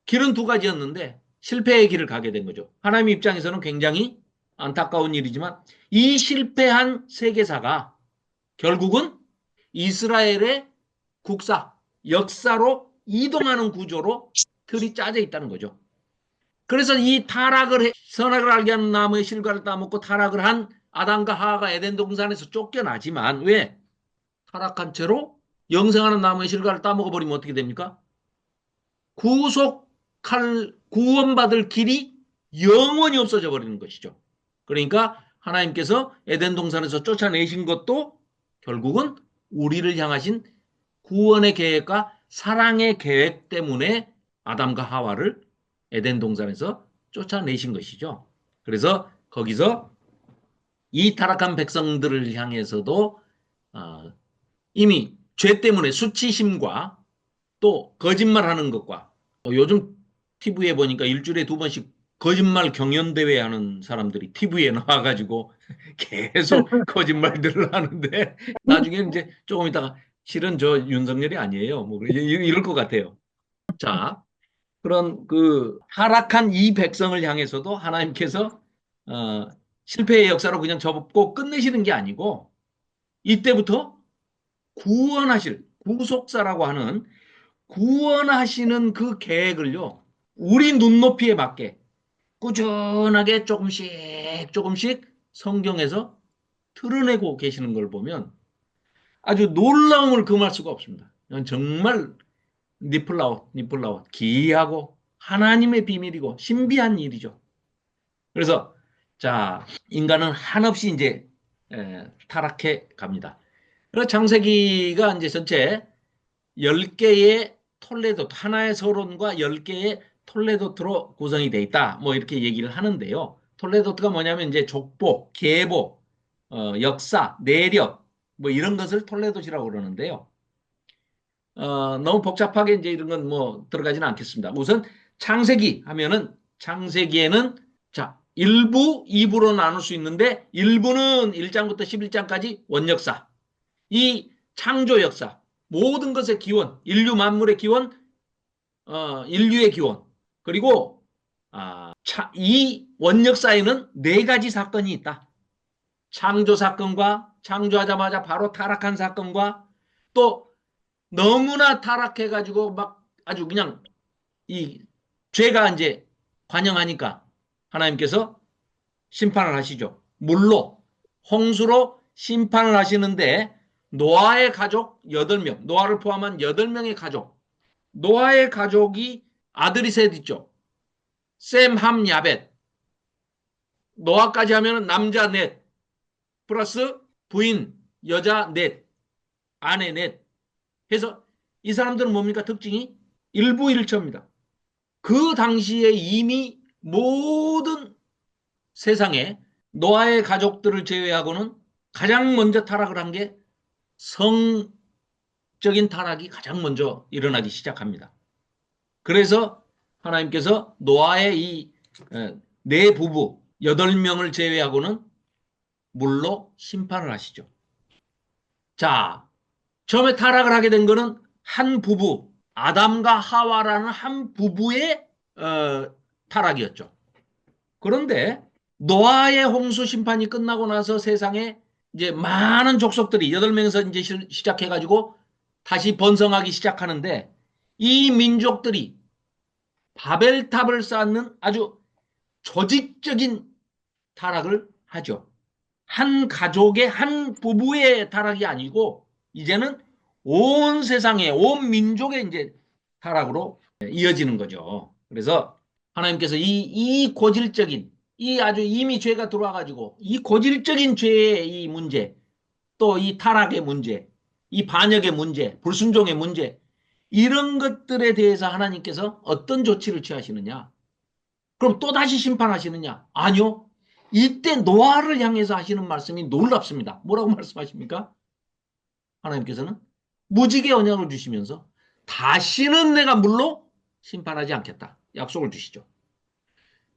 길은 두 가지였는데 실패의 길을 가게 된 거죠. 하나님 입장에서는 굉장히 안타까운 일이지만 이 실패한 세계사가 결국은 이스라엘의 국사, 역사로 이동하는 구조로 틀이 짜져 있다는 거죠. 그래서 이 선악을 알게 하는 나무의 실과를 따먹고 타락을 한 아담과 하와가 에덴 동산에서 쫓겨나지만 왜? 타락한 채로 영생하는 나무의 실과를 따먹어 버리면 어떻게 됩니까? 구원받을 길이 영원히 없어져 버리는 것이죠. 그러니까 하나님께서 에덴 동산에서 쫓아내신 것도 결국은 우리를 향하신 구원의 계획과 사랑의 계획 때문에 아담과 하와를 에덴 동산에서 쫓아내신 것이죠. 그래서 거기서 이 타락한 백성들을 향해서도 이미 죄 때문에 수치심과 또 거짓말하는 것과 요즘 TV에 보니까 일주일에 2번씩 거짓말 경연대회 하는 사람들이 TV에 나와가지고 계속 거짓말들을 하는데 나중에 이제 조금 있다가 실은 저 윤석열이 아니에요. 뭐 이럴 것 같아요. 자, 그런 그 타락한 이 백성을 향해서도 하나님께서 실패의 역사로 그냥 접고 끝내시는 게 아니고 이때부터 구원하실 구속사라고 하는 구원하시는 그 계획을요. 우리 눈높이에 맞게 꾸준하게 조금씩 조금씩 성경에서 드러내고 계시는 걸 보면 아주 놀라움을 금할 수가 없습니다. 정말 니플라웃 기이하고 하나님의 비밀이고 신비한 일이죠. 그래서 자 인간은 한없이 이제 타락해 갑니다. 그래서 창세기가 이제 전체 10개의 톨레도트, 하나의 서론과 10개의 톨레도트로 구성이 돼 있다. 뭐 이렇게 얘기를 하는데요. 톨레도트가 뭐냐면 이제 족보, 계보, 역사, 내력 뭐 이런 것을 톨레도트라고 그러는데요. 너무 복잡하게 이제 이런 건 뭐 들어가지는 않겠습니다. 우선 창세기 하면은 창세기에는 자 1부, 2부로 나눌 수 있는데 1부는 1장부터 11장까지 원역사, 이 창조 역사, 모든 것의 기원, 인류 만물의 기원, 인류의 기원, 그리고 이 원역사에는 네 가지 사건이 있다. 창조 사건과 창조하자마자 바로 타락한 사건과 또 너무나 타락해가지고 막 아주 그냥 이 죄가 이제 관영하니까 하나님께서 심판을 하시죠. 물로, 홍수로 심판을 하시는데 노아의 가족 8명, 노아를 포함한 8명의 가족, 노아의 가족이 아들이 셋 있죠. 셈, 함, 야벳. 노아까지 하면 남자 넷, 플러스 부인, 여자 넷, 아내 넷. 해서 이 사람들은 뭡니까? 특징이 일부일처입니다. 그 당시에 이미 모든 세상에 노아의 가족들을 제외하고는 가장 먼저 타락을 한 게 성적인 타락이 가장 먼저 일어나기 시작합니다. 그래서 하나님께서 노아의 이 네 부부 8명을 제외하고는 물로 심판을 하시죠. 자, 처음에 타락을 하게 된 거는 한 부부, 아담과 하와라는 한 부부의 타락이었죠. 그런데 노아의 홍수 심판이 끝나고 나서 세상에 이제 많은 족속들이 8명에서 이제 시작해가지고 다시 번성하기 시작하는데 이 민족들이 바벨탑을 쌓는 아주 조직적인 타락을 하죠. 한 가족의 한 부부의 타락이 아니고 이제는 온 세상의 온 민족의 이제 타락으로 이어지는 거죠. 그래서 하나님께서 이 고질적인 이 아주 이미 죄가 들어와가지고 이 고질적인 죄의 이 문제 또 이 타락의 문제 이 반역의 문제 불순종의 문제 이런 것들에 대해서 하나님께서 어떤 조치를 취하시느냐 그럼 또다시 심판하시느냐 아니요 이때 노아를 향해서 하시는 말씀이 놀랍습니다. 뭐라고 말씀하십니까? 하나님께서는 무지개 언약을 주시면서 다시는 내가 물로 심판하지 않겠다. 약속을 주시죠.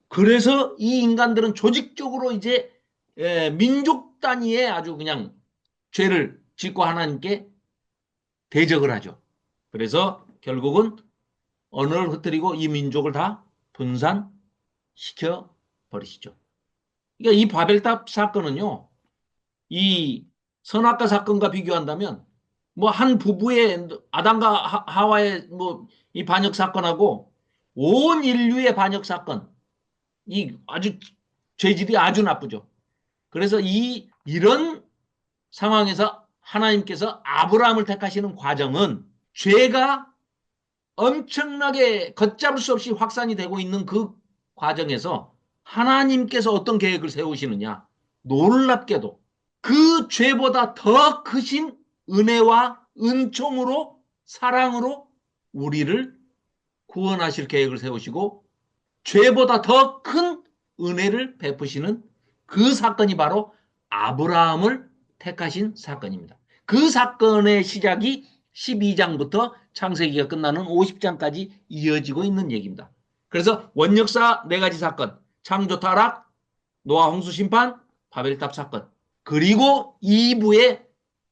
그래서 이 인간들은 조직적으로 이제 민족 단위의 아주 그냥 죄를 짓고 하나님께 대적을 하죠. 그래서 결국은 언어를 흩뜨리고 이 민족을 다 분산시켜 버리시죠. 그러니까 이 바벨탑 사건은요. 이 선악과 사건과 비교한다면 뭐 한 부부의 아담과 하와의 뭐 이 반역 사건하고 온 인류의 반역 사건 이 아주 죄질이 아주 나쁘죠. 그래서 이런 상황에서 하나님께서 아브라함을 택하시는 과정은 죄가 엄청나게 걷잡을 수 없이 확산이 되고 있는 그 과정에서 하나님께서 어떤 계획을 세우시느냐 놀랍게도 그 죄보다 더 크신 은혜와 은총으로 사랑으로 우리를 구원하실 계획을 세우시고 죄보다 더 큰 은혜를 베푸시는 그 사건이 바로 아브라함을 택하신 사건입니다. 그 사건의 시작이 12장부터 창세기가 끝나는 50장까지 이어지고 있는 얘기입니다. 그래서 원역사 4가지 사건, 창조 타락, 노아 홍수 심판, 바벨탑 사건, 그리고 2부의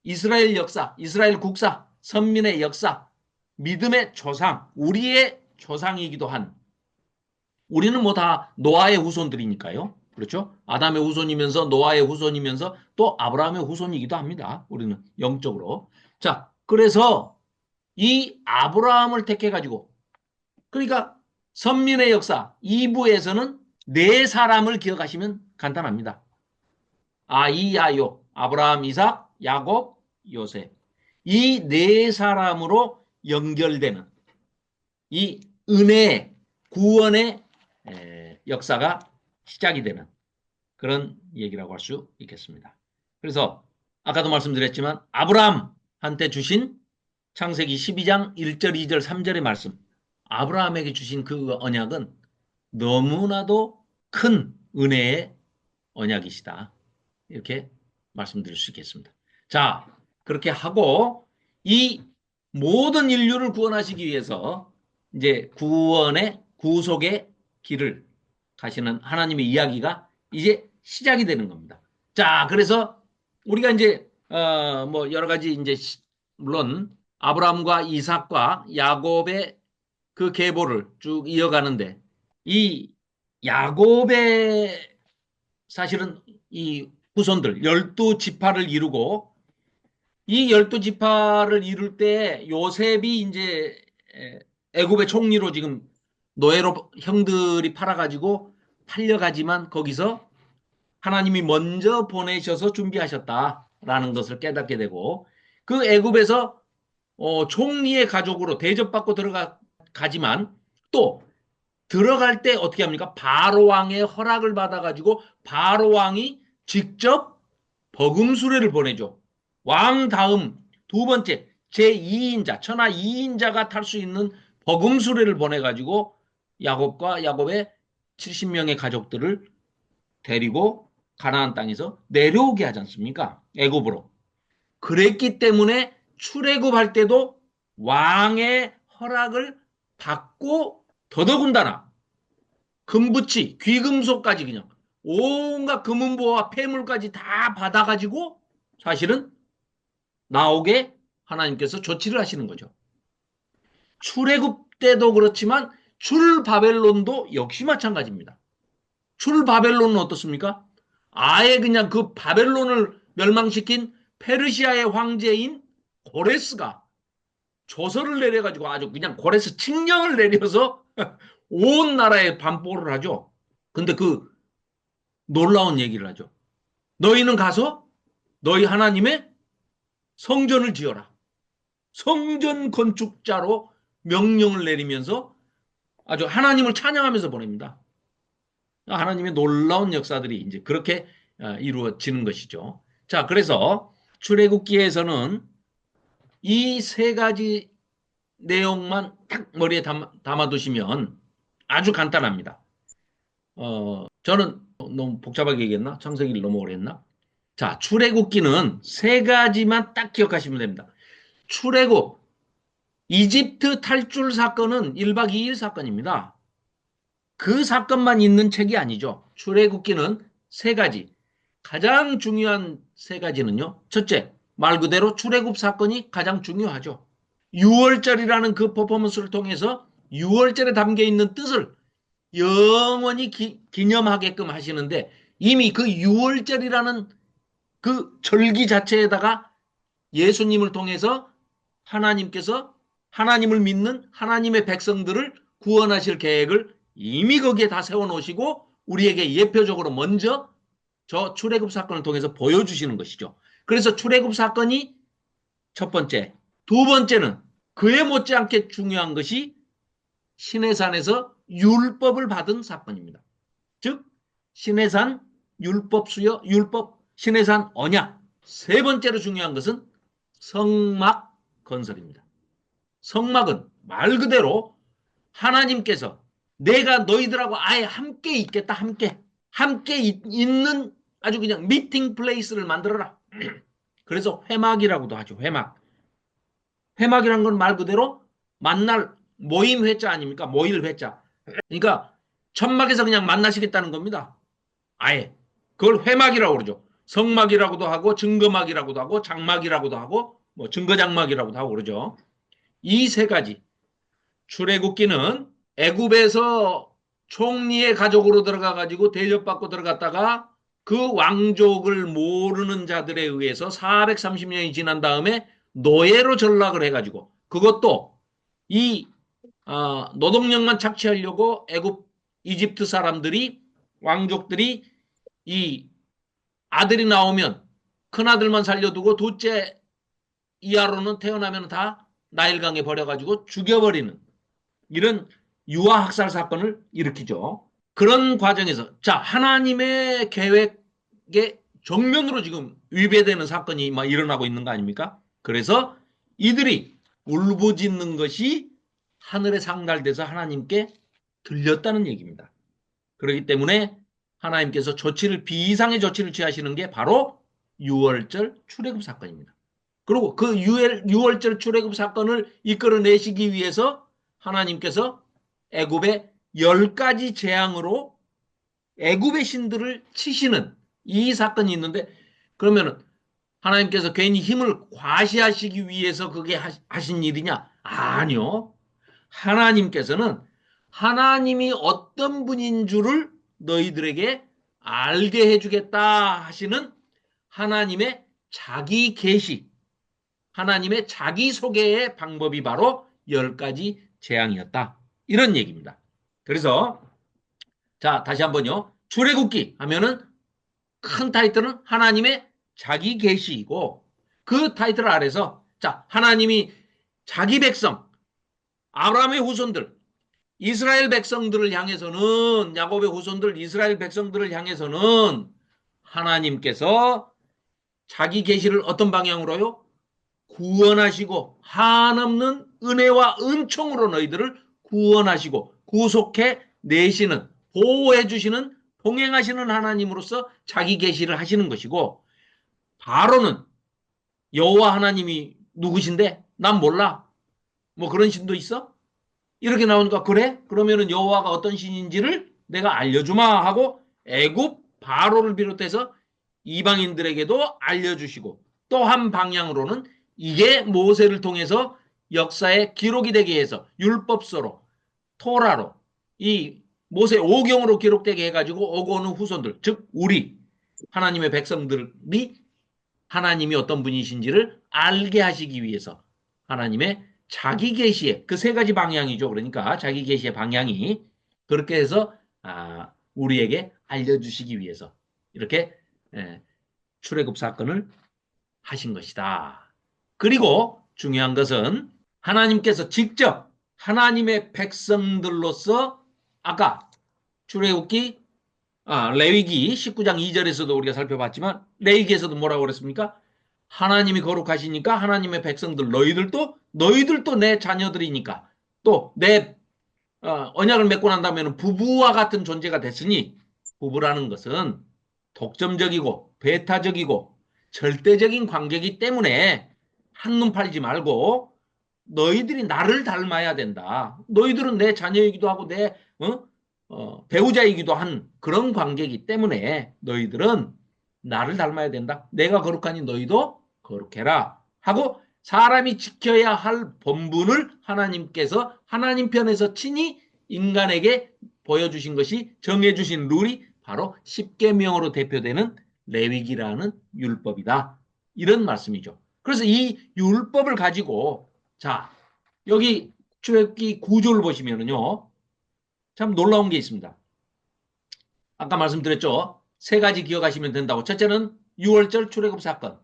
이스라엘 역사, 이스라엘 국사, 선민의 역사, 믿음의 조상, 우리의 조상이기도 한 우리는 뭐 다 노아의 후손들이니까요. 그렇죠? 아담의 후손이면서 노아의 후손이면서 또 아브라함의 후손이기도 합니다. 우리는 영적으로. 자, 그래서 이 아브라함을 택해가지고 그러니까 선민의 역사 2부에서는 4사람을 기억하시면 간단합니다. 아이야요, 아브라함, 이삭, 야곱, 요셉. 이 4사람으로 연결되는 이 은혜의 구원의 역사가 시작이 되는 그런 얘기라고 할 수 있겠습니다. 그래서 아까도 말씀드렸지만 아브라함한테 주신 창세기 12장 1절, 2절, 3절의 말씀 아브라함에게 주신 그 언약은 너무나도 큰 은혜의 언약이시다. 이렇게 말씀드릴 수 있겠습니다. 자, 그렇게 하고 이 모든 인류를 구원하시기 위해서 이제 구원의 구속의 길을 가시는 하나님의 이야기가 이제 시작이 되는 겁니다. 자, 그래서 우리가 이제 뭐 여러 가지 이제 물론 아브라함과 이삭과 야곱의 그 계보를 쭉 이어가는데 이 야곱의 사실은 이 후손들 12지파를 이루고 이 12지파를 이룰 때 요셉이 이제 애굽의 총리로 지금 노예로 형들이 팔아가지고 팔려가지만 거기서 하나님이 먼저 보내셔서 준비하셨다라는 것을 깨닫게 되고 그 애굽에서 총리의 가족으로 대접받고 들어가지만 또 들어갈 때 어떻게 합니까? 바로 왕의 허락을 받아가지고 바로 왕이 직접 버금 수레를 보내죠. 왕 다음 2번째 제2인자 천하 2인자가 탈 수 있는 버금 수레를 보내가지고 야곱과 야곱의 70명의 가족들을 데리고 가나안 땅에서 내려오게 하지 않습니까? 애굽으로. 그랬기 때문에 출애굽할 때도 왕의 허락을 받고 더더군다나 금부치, 귀금속까지 그냥 온갖 금은보와 폐물까지 다 받아가지고 사실은 나오게 하나님께서 조치를 하시는 거죠. 출애굽 때도 그렇지만 출바벨론도 역시 마찬가지입니다. 출바벨론은 어떻습니까? 아예 그냥 그 바벨론을 멸망시킨 페르시아의 황제인 고레스가 조서를 내려가지고 아주 그냥 고레스 칙령을 내려서 온 나라에 반포를 하죠. 근데 그 놀라운 얘기를 하죠. 너희는 가서 너희 하나님의 성전을 지어라. 성전 건축자로 명령을 내리면서 아주 하나님을 찬양하면서 보냅니다. 하나님의 놀라운 역사들이 이제 그렇게 이루어지는 것이죠. 자, 그래서 출애굽기에서는 이 세 가지 내용만 딱 머리에 담아두시면 아주 간단합니다. 저는 너무 복잡하게 얘기했나? 창세기를 너무 오래 했나? 자, 출애굽기는 세 가지만 딱 기억하시면 됩니다. 출애굽, 이집트 탈출 사건은 1박 2일 사건입니다. 그 사건만 있는 책이 아니죠. 출애굽기는 세 가지. 가장 중요한 세 가지는요. 첫째, 말 그대로 출애굽 사건이 가장 중요하죠. 6월절이라는 그 퍼포먼스를 통해서 6월절에 담겨 있는 뜻을 영원히 기념하게끔 하시는데 이미 그 6월절이라는 그 절기 자체에다가 예수님을 통해서 하나님께서 하나님을 믿는 하나님의 백성들을 구원하실 계획을 이미 거기에 다 세워놓으시고 우리에게 예표적으로 먼저 저 출애굽 사건을 통해서 보여주시는 것이죠. 그래서 출애굽 사건이 첫 번째. 두 번째는 그에 못지않게 중요한 것이 시내산에서 율법을 받은 사건입니다. 즉 시내산 율법 수여, 율법 시내산 언약. 세 번째로 중요한 것은 성막 건설입니다. 성막은 말 그대로 하나님께서 내가 너희들하고 아예 함께 있겠다. 함께 있는 아주 그냥 미팅 플레이스를 만들어라. 그래서 회막이라고도 하죠. 회막이란 건 말 그대로 만날 모임 회자 아닙니까? 모일 회자. 그러니까 천막에서 그냥 만나시겠다는 겁니다. 아예. 그걸 회막이라고 그러죠. 성막이라고도 하고 증거막이라고도 하고 장막이라고도 하고 뭐 증거장막이라고도 하고 그러죠. 이 세 가지. 출애굽기는 애굽에서 총리의 가족으로 들어가 가지고 대접받고 들어갔다가 그 왕족을 모르는 자들에 의해서 430년이 지난 다음에 노예로 전락을 해가지고 그것도 이 노동력만 착취하려고 애굽 이집트 사람들이 왕족들이 이 아들이 나오면 큰아들만 살려두고 둘째 이하로는 태어나면 다 나일강에 버려가지고 죽여버리는 이런 유아학살 사건을 일으키죠. 그런 과정에서 자 하나님의 계획에 정면으로 지금 위배되는 사건이 막 일어나고 있는 거 아닙니까? 그래서 이들이 울부짖는 것이 하늘에 상달돼서 하나님께 들렸다는 얘기입니다. 그렇기 때문에 하나님께서 비이상의 조치를 취하시는 게 바로 6월절 출애굽 사건입니다. 그리고 그 6월절 출애굽 사건을 이끌어내시기 위해서 하나님께서 애굽의 10가지 재앙으로 애굽의 신들을 치시는 이 사건이 있는데 그러면 하나님께서 괜히 힘을 과시하시기 위해서 그게 하신 일이냐? 아니요. 하나님께서는 하나님이 어떤 분인 줄을 너희들에게 알게 해주겠다 하시는 하나님의 자기 계시, 하나님의 자기 소개의 방법이 바로 10가지 재앙이었다. 이런 얘기입니다. 그래서 자 다시 한번요. 출애굽기 하면은 큰 타이틀은 하나님의 자기 계시이고 그 타이틀 아래서 자 하나님이 자기 백성 아브라함의 후손들 이스라엘 백성들을 향해서는 야곱의 후손들 이스라엘 백성들을 향해서는 하나님께서 자기 계시를 어떤 방향으로요? 구원하시고 한없는 은혜와 은총으로 너희들을 구원하시고 구속해 내시는 보호해 주시는 동행하시는 하나님으로서 자기 계시를 하시는 것이고 바로는 여호와 하나님이 누구신데? 난 몰라. 뭐 그런 신도 있어? 이렇게 나오니까 그래? 그러면은 여호와가 어떤 신인지를 내가 알려주마 하고 애굽 바로를 비롯해서 이방인들에게도 알려주시고 또 한 방향으로는 이게 모세를 통해서 역사의 기록이 되게 해서 율법서로 토라로 이 모세 오경으로 기록되게 해가지고 오고 오는 후손들, 즉 우리 하나님의 백성들이 하나님이 어떤 분이신지를 알게 하시기 위해서 하나님의 자기 계시의 그 세 가지 방향이죠. 그러니까 자기 계시의 방향이 그렇게 해서 우리에게 알려주시기 위해서 이렇게 출애굽 사건을 하신 것이다. 그리고 중요한 것은 하나님께서 직접 하나님의 백성들로서 아까 출애굽기 레위기 19장 2절에서도 우리가 살펴봤지만 레위기에서도 뭐라고 그랬습니까? 하나님이 거룩하시니까 하나님의 백성들 너희들도 내 자녀들이니까 또 내 언약을 맺고 난 다음에는 부부와 같은 존재가 됐으니 부부라는 것은 독점적이고 배타적이고 절대적인 관계이기 때문에 한눈 팔지 말고 너희들이 나를 닮아야 된다. 너희들은 내 자녀이기도 하고 내 배우자이기도 한 그런 관계이기 때문에 너희들은 나를 닮아야 된다. 내가 거룩하니 너희도 거룩해라 하고 사람이 지켜야 할 본분을 하나님께서 하나님 편에서 친히 인간에게 보여주신 것이 정해주신 룰이 바로 십계명으로 대표되는 레위기라는 율법이다. 이런 말씀이죠. 그래서 이 율법을 가지고 자 여기 출애굽기 9조를 보시면은요. 참 놀라운 게 있습니다. 아까 말씀드렸죠. 세 가지 기억하시면 된다고. 첫째는 6월절 출애굽 사건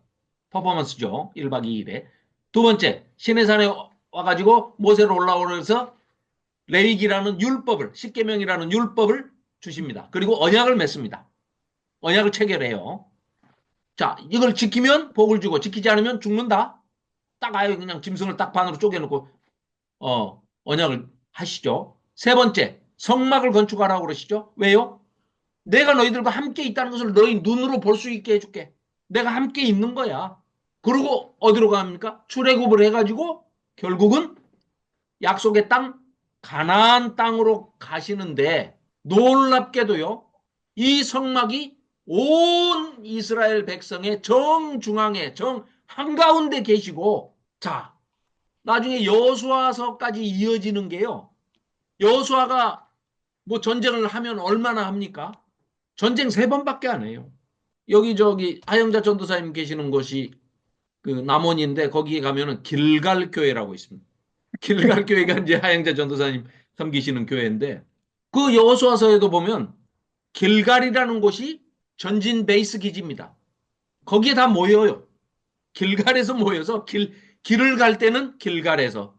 퍼포먼스죠. 1박 2일에. 두 번째 시내산에 와가지고 모세로 올라오면서 레위기라는 율법을 십계명이라는 율법을 주십니다. 그리고 언약을 맺습니다. 언약을 체결해요. 자 이걸 지키면 복을 주고 지키지 않으면 죽는다. 딱 아예 그냥 짐승을 딱 반으로 쪼개놓고 언약을 하시죠. 세 번째 성막을 건축하라고 그러시죠. 왜요? 내가 너희들과 함께 있다는 것을 너희 눈으로 볼 수 있게 해줄게. 내가 함께 있는 거야. 그리고 어디로 갑니까? 출애굽을 해가지고 결국은 약속의 땅 가나안 땅으로 가시는데 놀랍게도요. 이 성막이 온 이스라엘 백성의 정중앙에 정 한가운데 계시고 자 나중에 여호수아서까지 이어지는 게요. 여호수아가 뭐 전쟁을 하면 얼마나 합니까? 전쟁 3번밖에 안 해요. 여기저기 하영자 전도사님 계시는 곳이 그 남원인데 거기에 가면은 길갈 교회라고 있습니다. 길갈 교회가 이제 하영자 전도사님 섬기시는 교회인데 그 여호수아서에도 보면 길갈이라는 곳이 전진 베이스 기지입니다. 거기에 다 모여요. 길갈에서 모여서 길을 갈 때는 길갈에서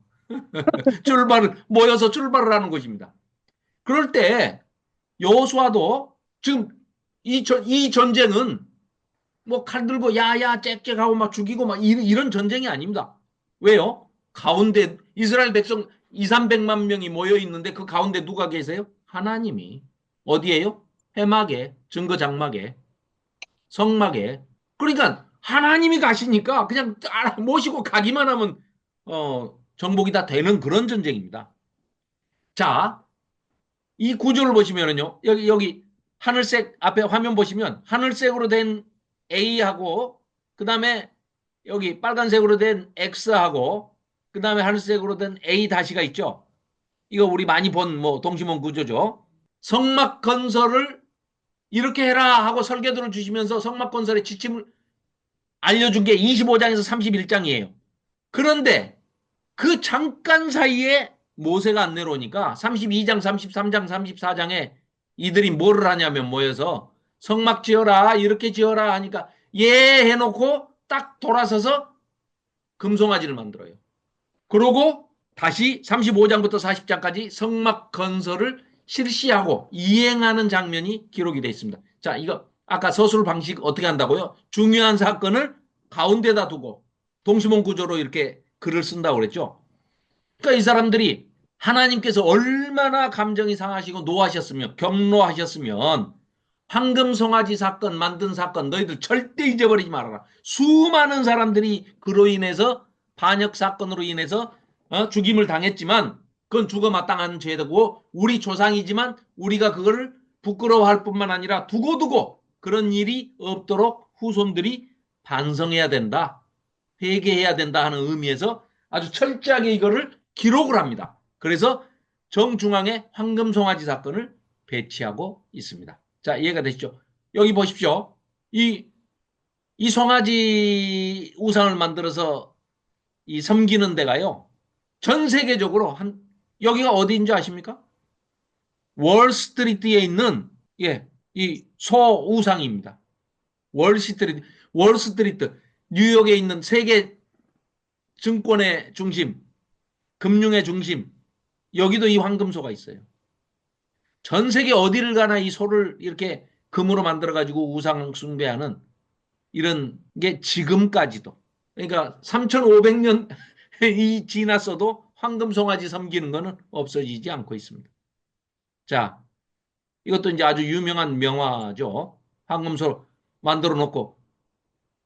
모여서 출발을 하는 곳입니다. 그럴 때 여호수아도 지금 이 전쟁은 뭐 칼 들고 야야 짹짹하고 막 죽이고 막 이런 전쟁이 아닙니다. 왜요? 가운데 이스라엘 백성 2, 300만 명이 모여 있는데 그 가운데 누가 계세요? 하나님이. 어디에요? 해막에, 증거장막에, 성막에. 그러니까 하나님이 가시니까 그냥 모시고 가기만 하면 정복이 다 되는 그런 전쟁입니다. 자, 이 구조를 보시면은요. 여기 하늘색 앞에 화면 보시면 하늘색으로 된 A하고 그다음에 여기 빨간색으로 된 X하고 그다음에 하늘색으로 된 A 다시가 있죠. 이거 우리 많이 본 뭐 동심원 구조죠. 성막 건설을 이렇게 해라 하고 설계도를 주시면서 성막 건설의 지침을 알려준 게 25장에서 31장이에요. 그런데 그 잠깐 사이에 모세가 안 내려오니까 32장, 33장, 34장에 이들이 뭐를 하냐면 모여서 성막 지어라 이렇게 지어라 하니까 예 해놓고 딱 돌아서서 금송아지를 만들어요. 그러고 다시 35장부터 40장까지 성막 건설을 실시하고 이행하는 장면이 기록이 되어 있습니다. 자, 이거 아까 서술 방식 어떻게 한다고요? 중요한 사건을 가운데다 두고 동시몬 구조로 이렇게 글을 쓴다고 그랬죠. 그러니까 이 사람들이 하나님께서 얼마나 감정이 상하시고 노하셨으면 경로하셨으면 황금 송아지 사건 만든 사건 너희들 절대 잊어버리지 말아라. 수많은 사람들이 그로 인해서 반역 사건으로 인해서 죽임을 당했지만 그건 죽어 마땅한 죄되고 우리 조상이지만 우리가 그거를 부끄러워할 뿐만 아니라 두고두고 그런 일이 없도록 후손들이 반성해야 된다. 회개해야 된다 하는 의미에서 아주 철저하게 이거를 기록을 합니다. 그래서 정중앙에 황금 송아지 사건을 배치하고 있습니다. 자, 이해가 되시죠? 여기 보십시오. 이 송아지 우상을 만들어서 이 섬기는 데가요. 전 세계적으로 여기가 어디인지 아십니까? 월스트리트에 있는, 예, 이 소우상입니다. 월스트리트, 뉴욕에 있는 세계 증권의 중심, 금융의 중심, 여기도 이 황금소가 있어요. 전 세계 어디를 가나 이 소를 이렇게 금으로 만들어가지고 우상 숭배하는 이런 게 지금까지도. 그러니까 3,500년이 지났어도 황금송아지 섬기는 거는 없어지지 않고 있습니다. 자, 이것도 이제 아주 유명한 명화죠. 황금소 만들어 놓고,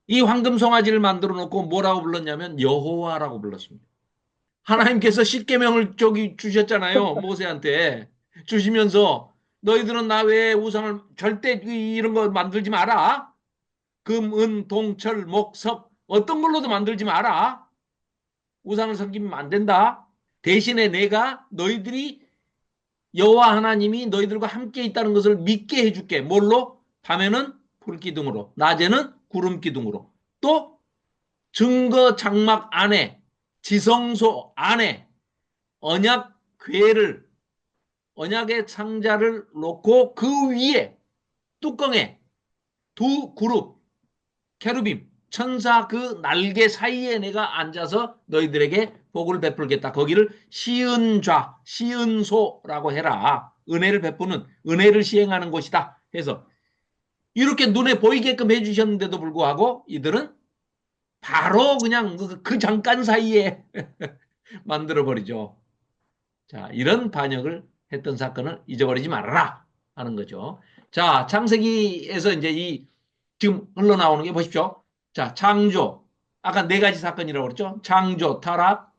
이 황금송아지를 만들어 놓고 뭐라고 불렀냐면 여호와라고 불렀습니다. 하나님께서 십계명을 저기 주셨잖아요. 모세한테 주시면서 너희들은 나 외에 우상을 절대 이런 거 만들지 마라. 금, 은, 동, 철, 목, 석 어떤 걸로도 만들지 마라. 우상을 섬기면 안 된다. 대신에 내가 너희들이 여호와 하나님이 너희들과 함께 있다는 것을 믿게 해줄게. 뭘로? 밤에는 불기둥으로, 낮에는 구름기둥으로. 또 증거 장막 안에, 지성소 안에 언약 궤를, 언약의 상자를 놓고 그 위에 뚜껑에 두 그룹 케루빔 천사 그 날개 사이에 내가 앉아서 너희들에게 복을 베풀겠다. 거기를 시은좌, 시은소라고 해라. 은혜를 베푸는, 은혜를 시행하는 곳이다. 해서 이렇게 눈에 보이게끔 해주셨는데도 불구하고 이들은 바로 그냥 그 잠깐 사이에 만들어버리죠. 자, 이런 반역을 했던 사건을 잊어버리지 말아라 하는 거죠. 자, 창세기에서 이제 지금 흘러나오는 게 보십시오. 자, 창조. 아까 네 가지 사건이라고 그랬죠. 창조, 타락,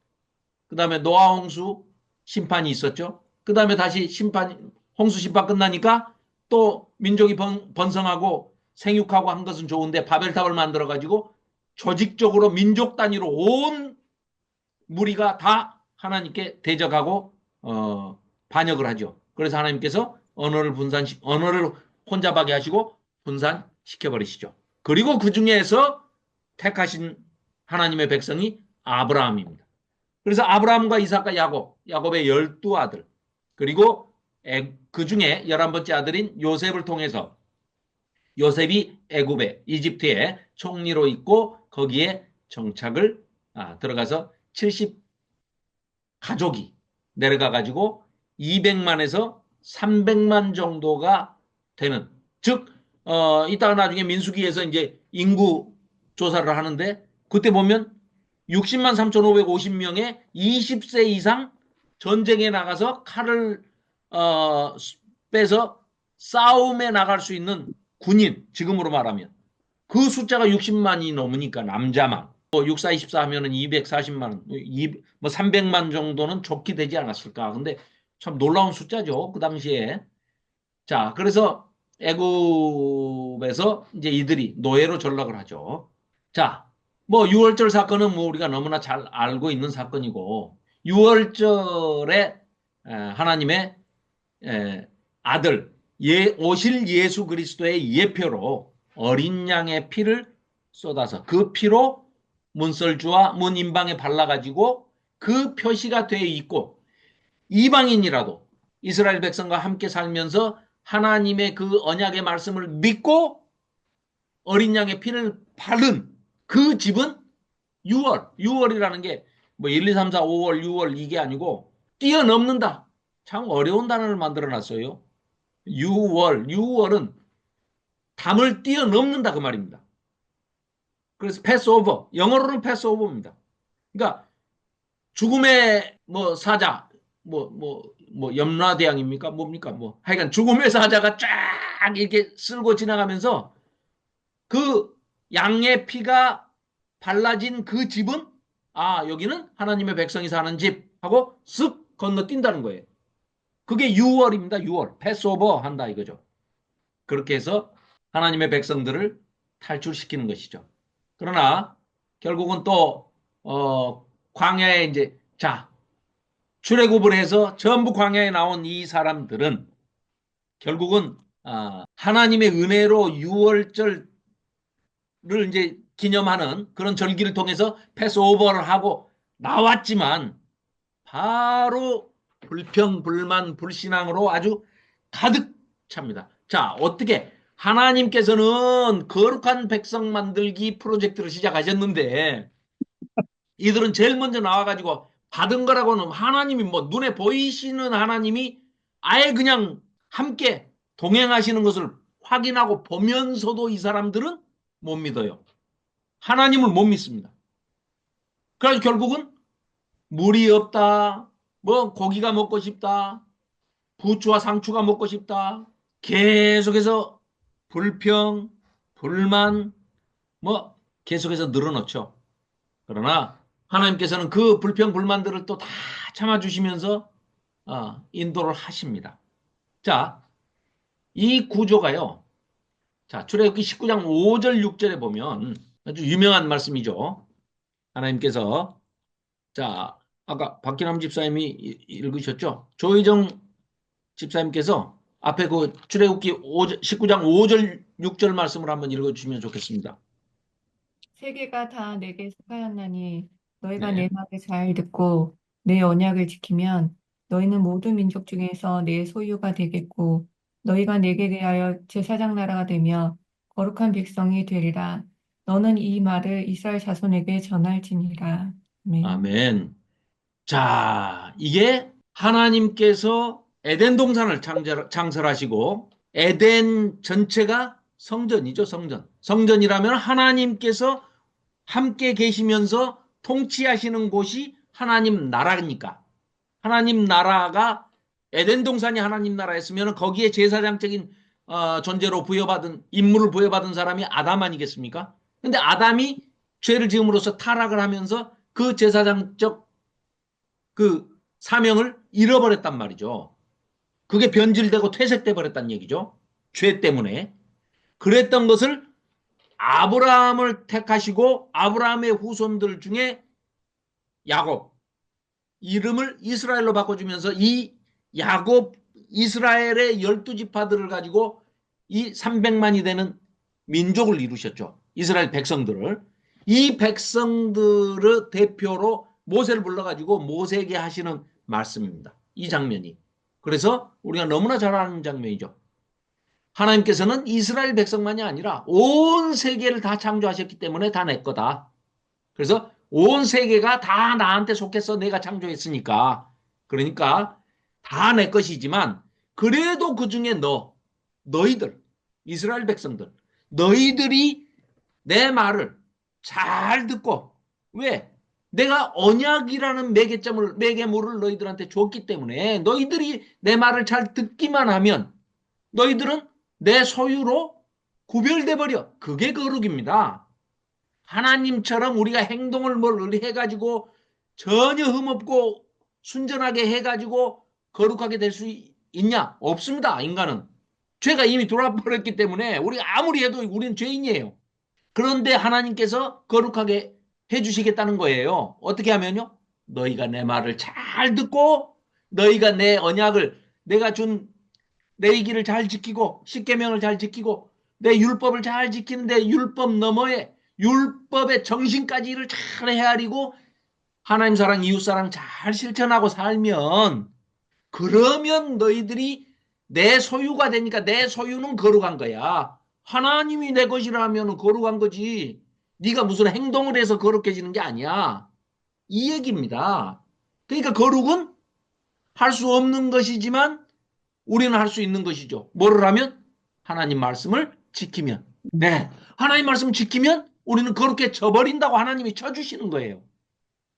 그 다음에 노아 홍수 심판이 있었죠. 그 다음에 다시 홍수 심판 끝나니까 또 민족이 번성하고 생육하고 한 것은 좋은데 바벨탑을 만들어가지고 조직적으로 민족 단위로 온 무리가 다 하나님께 대적하고 반역을 하죠. 그래서 하나님께서 언어를 혼잡하게 하시고 분산시켜 버리시죠. 그리고 그 중에서 택하신 하나님의 백성이 아브라함입니다. 그래서 아브라함과 이삭과 야곱의 12아들, 그리고 그 중에 11번째 아들인 요셉을 통해서 요셉이 애굽에 이집트에 총리로 있고 거기에 정착을 들어가서 70 가족이 내려가 가지고 200만에서 300만 정도가 되는, 즉 이따가 나중에 민수기에서 이제 인구 조사를 하는데 그때 보면 60만 3,550명의 20세 이상 전쟁에 나가서 칼을 빼서 싸움에 나갈 수 있는 군인, 지금으로 말하면 그 숫자가 60만이 넘으니까 남자만 6, 4, 24 하면은 240만, 뭐 300만 정도는 좋게 되지 않았을까. 근데 참 놀라운 숫자죠. 그 당시에. 자, 그래서 애굽에서 이제 이들이 노예로 전락을 하죠. 자, 뭐 6월절 사건은 뭐 우리가 너무나 잘 알고 있는 사건이고 6월절에 하나님의 아들 오실 예수 그리스도의 예표로 어린 양의 피를 쏟아서 그 피로 문설주와 문인방에 발라가지고 그 표시가 되어 있고 이방인이라도 이스라엘 백성과 함께 살면서 하나님의 그 언약의 말씀을 믿고 어린 양의 피를 바른 그 집은 6월이라는 게 뭐 1, 2, 3, 4, 5월, 6월 이게 아니고 뛰어넘는다. 참 어려운 단어를 만들어 놨어요. 6월은 담을 뛰어넘는다 그 말입니다. 그래서 패스오버, 영어로는 패스오버입니다. 그러니까 죽음의 뭐 사자, 염라대왕입니까? 뭡니까? 뭐 하여간 죽음의 사자가 쫙 이렇게 쓸고 지나가면서 그 양의 피가 발라진 그 집은 여기는 하나님의 백성이 사는 집 하고 쓱 건너뛴다는 거예요. 그게 6월입니다. 6월. 패스오버 한다 이거죠. 그렇게 해서 하나님의 백성들을 탈출시키는 것이죠. 그러나 결국은 또 광야에 이제 출애굽을 해서 전부 광야에 나온 이 사람들은 결국은 하나님의 은혜로 유월절을 이제 기념하는 그런 절기를 통해서 패스오버를 하고 나왔지만 바로 불평, 불만, 불신앙으로 아주 가득 찹니다. 자, 어떻게 하나님께서는 거룩한 백성 만들기 프로젝트를 시작하셨는데 이들은 제일 먼저 나와가지고 받은 거라고는 하나님이 뭐 눈에 보이시는 하나님이 아예 그냥 함께 동행하시는 것을 확인하고 보면서도 이 사람들은 못 믿어요. 하나님을 못 믿습니다. 그래서 결국은 물이 없다, 뭐 고기가 먹고 싶다, 부추와 상추가 먹고 싶다, 계속해서 불평, 불만, 뭐 계속해서 늘어놓죠. 그러나 하나님께서는 그 불평, 불만들을 또 다 참아주시면서 인도를 하십니다. 자, 이 구조가요. 자, 출애굽기 19장 5절, 6절에 보면 아주 유명한 말씀이죠. 하나님께서 자, 아까 박기남 집사님이 읽으셨죠? 조희정 집사님께서 앞에 그 출애굽기 19장 5절, 6절 말씀을 한번 읽어주시면 좋겠습니다. 세계가 다 내게 속하였나니 너희가 네. 내 말을 잘 듣고 내 언약을 지키면 너희는 모든 민족 중에서 내 소유가 되겠고 너희가 내게 대하여 제사장 나라가 되며 거룩한 백성이 되리라. 너는 이 말을 이스라엘 자손에게 전할지니라. 아멘. 아멘. 자, 이게 하나님께서 에덴 동산을 창설하시고 에덴 전체가 성전이죠, 성전. 성전이라면 하나님께서 함께 계시면서 통치하시는 곳이 하나님 나라니까. 하나님 나라가 에덴 동산이 하나님 나라였으면 거기에 제사장적인 존재로 부여받은 인물을 부여받은 사람이 아담 아니겠습니까? 근데 아담이 죄를 지음으로써 타락을 하면서 그 제사장적 그 사명을 잃어버렸단 말이죠. 그게 변질되고 퇴색돼 버렸단 얘기죠. 죄 때문에. 그랬던 것을 아브라함을 택하시고 아브라함의 후손들 중에 야곱 이름을 이스라엘로 바꿔주면서 이 야곱 이스라엘의 12지파들을 가지고 이 300만이 되는 민족을 이루셨죠. 이스라엘 백성들을. 이 백성들의 대표로 모세를 불러가지고 모세에게 하시는 말씀입니다. 이 장면이. 그래서 우리가 너무나 잘 아는 장면이죠. 하나님께서는 이스라엘 백성만이 아니라 온 세계를 다 창조하셨기 때문에 다 내 거다. 그래서 온 세계가 다 나한테 속해서 내가 창조했으니까 그러니까 다 내 것이지만 그래도 그중에 너희들 이스라엘 백성들 너희들이 내 말을 잘 듣고 왜? 내가 언약이라는 매개물을 너희들한테 줬기 때문에 너희들이 내 말을 잘 듣기만 하면 너희들은 내 소유로 구별돼 버려. 그게 거룩입니다. 하나님처럼 우리가 행동을 뭘 해가지고 전혀 흠없고 순전하게 해가지고 거룩하게 될 수 있냐? 없습니다. 인간은. 죄가 이미 돌아버렸기 때문에 우리가 아무리 해도 우리는 죄인이에요. 그런데 하나님께서 거룩하게 해주시겠다는 거예요. 어떻게 하면요? 너희가 내 말을 잘 듣고 너희가 내 언약을 내가 준 내 길을 잘 지키고 십계명을 잘 지키고 내 율법을 잘 지키는데 율법 너머에 율법의 정신까지 일을 잘 헤아리고 하나님 사랑 이웃 사랑 잘 실천하고 살면 그러면 너희들이 내 소유가 되니까 내 소유는 거룩한 거야. 하나님이 내 것이라면 거룩한 거지. 네가 무슨 행동을 해서 거룩해지는 게 아니야. 이 얘기입니다. 그러니까 거룩은 할 수 없는 것이지만 우리는 할 수 있는 것이죠. 뭐를 하면? 하나님 말씀을 지키면. 네. 하나님 말씀을 지키면 우리는 거룩해 져버린다고 하나님이 쳐주시는 거예요.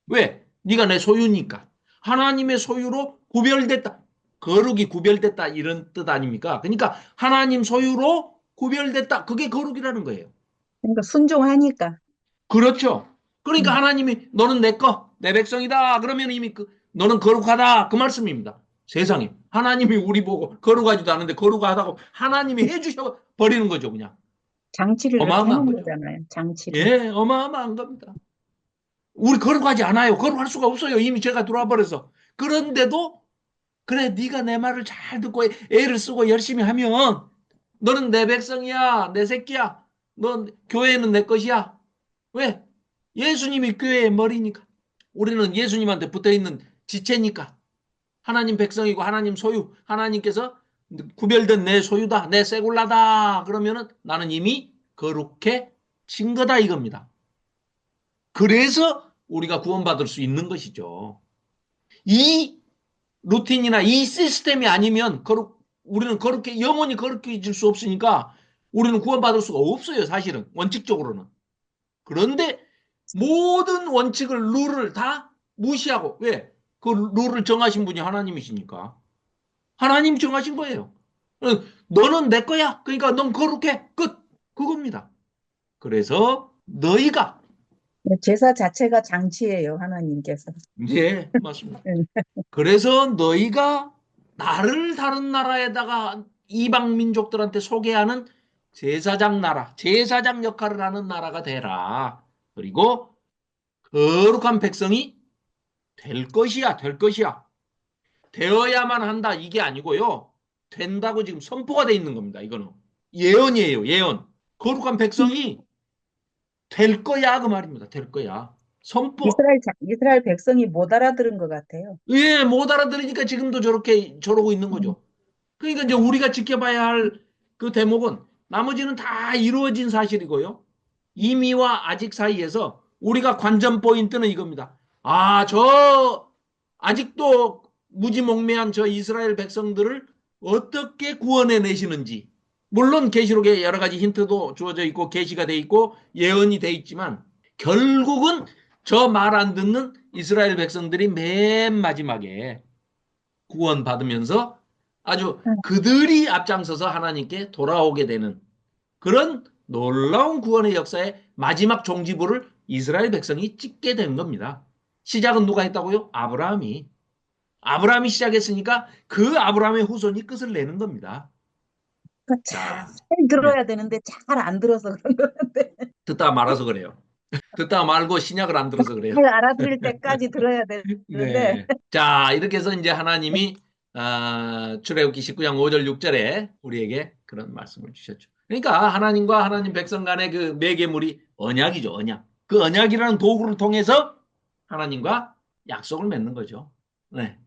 왜? 네가 내 소유니까. 하나님의 소유로 구별됐다. 거룩이 구별됐다 이런 뜻 아닙니까? 그러니까 하나님 소유로 구별됐다. 그게 거룩이라는 거예요. 그러니까 순종하니까. 그렇죠. 그러니까 하나님이 너는 내 거, 내 백성이다. 그러면 이미 너는 거룩하다. 그 말씀입니다. 세상에. 하나님이 우리 보고 거룩하지도 않은데 거룩하다고 하나님이 해주셔 버리는 거죠. 그냥. 장치를 그렇게 어마어마한 해놓은 거죠. 거잖아요. 장치를. 예, 어마어마한 겁니다. 우리 거룩하지 않아요. 거룩할 수가 없어요. 이미 죄가 들어와 버려서. 그런데도 그래 네가 내 말을 잘 듣고 애를 쓰고 열심히 하면 너는 내 백성이야, 내 새끼야. 넌 교회는 내 것이야. 왜? 예수님이 교회의 머리니까. 우리는 예수님한테 붙어있는 지체니까. 하나님 백성이고 하나님 소유. 하나님께서 구별된 내 소유다. 내 세굴라다. 그러면은 나는 이미 거룩해 진 거다 이겁니다. 그래서 우리가 구원받을 수 있는 것이죠. 이 루틴이나 이 시스템이 아니면 우리는 그렇게 영원히 거룩해질 수 없으니까 우리는 구원받을 수가 없어요. 사실은 원칙적으로는. 그런데 모든 원칙을 룰을 다 무시하고 왜? 그 룰을 정하신 분이 하나님이시니까. 하나님 정하신 거예요. 너는 내 거야. 그러니까 넌 거룩해. 끝. 그겁니다. 그래서 너희가 제사 자체가 장치예요, 하나님께서. 예, 맞습니다. 응. 그래서 너희가 나를 다른 나라에다가 이방 민족들한테 소개하는 제사장 나라, 제사장 역할을 하는 나라가 되라. 그리고 거룩한 백성이 될 것이야, 될 것이야. 되어야만 한다 이게 아니고요. 된다고 지금 선포가 돼 있는 겁니다. 이거는 예언이에요, 예언. 거룩한 백성이 될 거야 그 말입니다. 될 거야. 선포. 이스라엘 백성이 못 알아들은 것 같아요. 예, 못 알아들으니까 지금도 저러고 있는 거죠. 그러니까 이제 우리가 지켜봐야 할 그 대목은 나머지는 다 이루어진 사실이고요. 이미와 아직 사이에서 우리가 관전 포인트는 이겁니다. 아, 아직도 무지몽매한 저 이스라엘 백성들을 어떻게 구원해 내시는지. 물론 계시록에 여러 가지 힌트도 주어져 있고 계시가 돼 있고 예언이 돼 있지만 결국은 저 말 안 듣는 이스라엘 백성들이 맨 마지막에 구원받으면서 아주 그들이 앞장서서 하나님께 돌아오게 되는 그런 놀라운 구원의 역사의 마지막 종지부를 이스라엘 백성이 찍게 된 겁니다. 시작은 누가 했다고요? 아브라함이. 아브라함이 시작했으니까 그 아브라함의 후손이 끝을 내는 겁니다. 그러니까 자, 잘 네. 들어야 되는데 잘 안 들어서 그런 건데. 듣다가 말아서 그래요. 듣다가 말고 신약을 안 들어서 그래요. 잘 알아들을 때까지 들어야 되는데. 네. 자, 이렇게 해서 이제 하나님이 출애굽기 19장 5절 6절에 우리에게 그런 말씀을 주셨죠. 그러니까 하나님과 하나님 백성 간의 그 매개물이 언약이죠, 언약. 그 언약이라는 도구를 통해서 하나님과 약속을 맺는 거죠. 네.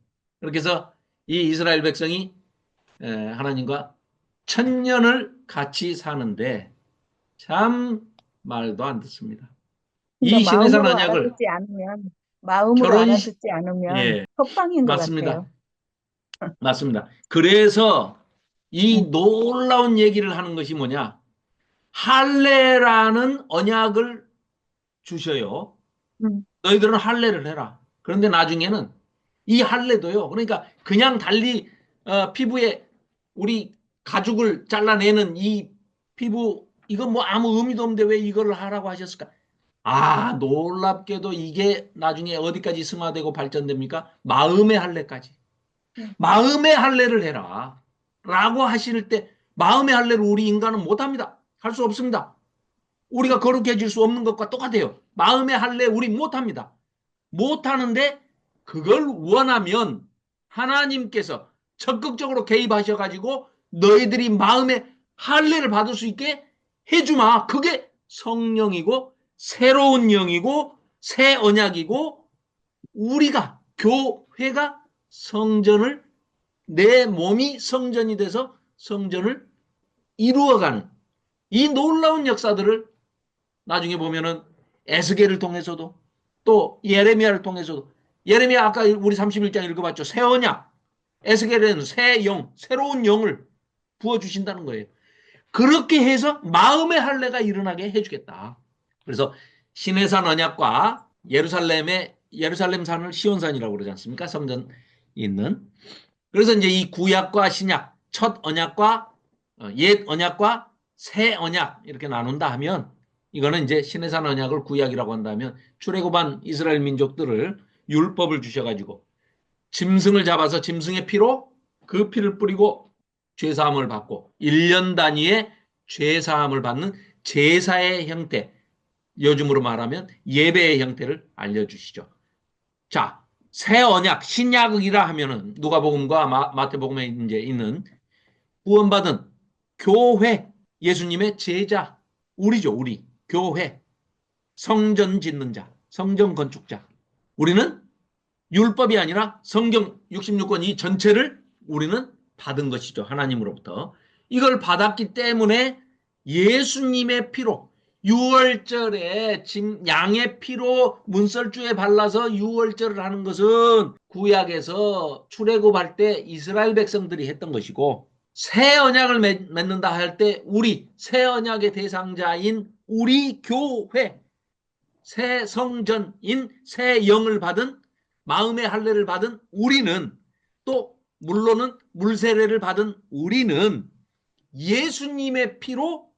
그렇게 해서 이 이스라엘 백성이 하나님과 천년을 같이 사는데 참 말도 안 듣습니다. 이 그러니까 시내산 언약을 마음으로 결혼, 알아듣지 않으면 예, 석방인 것 맞습니다. 같아요. 맞습니다. 그래서 이 응. 놀라운 얘기를 하는 것이 뭐냐? 할례라는 언약을 주셔요. 응. 너희들은 할례를 해라. 그런데 나중에는 이 할례도요. 그러니까 그냥 달리 피부에 우리 가죽을 잘라내는 이 피부 이건 뭐 아무 의미도 없는데 왜 이걸 하라고 하셨을까? 아, 놀랍게도 이게 나중에 어디까지 승화되고 발전됩니까? 마음의 할례까지. 마음의 할례를 해라. 라고 하실 때 마음의 할례를 우리 인간은 못합니다. 할 수 없습니다. 우리가 거룩해질 수 없는 것과 똑같아요. 마음의 할례 우리 못합니다. 못하는데 그걸 원하면 하나님께서 적극적으로 개입하셔가지고 너희들이 마음의 할례를 받을 수 있게 해주마. 그게 성령이고 새로운 영이고 새 언약이고 우리가 교회가 성전을 내 몸이 성전이 돼서 성전을 이루어가는 이 놀라운 역사들을 나중에 보면은 에스겔을 통해서도 또 예레미야를 통해서도 예레미야 아까 우리 31장 읽어봤죠. 새 언약 에스겔에는 새 영, 새로운 영을 부어주신다는 거예요. 그렇게 해서 마음의 할례가 일어나게 해주겠다. 그래서 시내산 언약과 예루살렘 산을 시온산이라고 그러지 않습니까? 성전 있는. 그래서 이제 이 구약과 신약, 첫 언약과 옛 언약과 새 언약 이렇게 나눈다 하면 이거는 이제 시내산 언약을 구약이라고 한다면 출애굽한 이스라엘 민족들을 율법을 주셔가지고 짐승을 잡아서 짐승의 피로 그 피를 뿌리고 죄사함을 받고 1년 단위의 죄사함을 받는 제사의 형태, 요즘으로 말하면 예배의 형태를 알려주시죠. 자, 새 언약, 신약이라 하면은 누가복음과 마태복음에 이제 있는 구원받은 교회, 예수님의 제자, 우리죠, 우리. 교회, 성전 짓는 자, 성전 건축자. 우리는 율법이 아니라 성경 66권 이 전체를 우리는 받은 것이죠. 하나님으로부터. 이걸 받았기 때문에 예수님의 피로, 유월절에 양의 피로 문설주에 발라서 유월절을 하는 것은 구약에서 출애굽할 때 이스라엘 백성들이 했던 것이고, 새 언약을 맺는다 할 때 우리 새 언약의 대상자인 우리 교회, 새 성전인 새 영을 받은, 마음의 할례를 받은 우리는, 또 물론은 물세례를 받은 우리는 예수님의 피로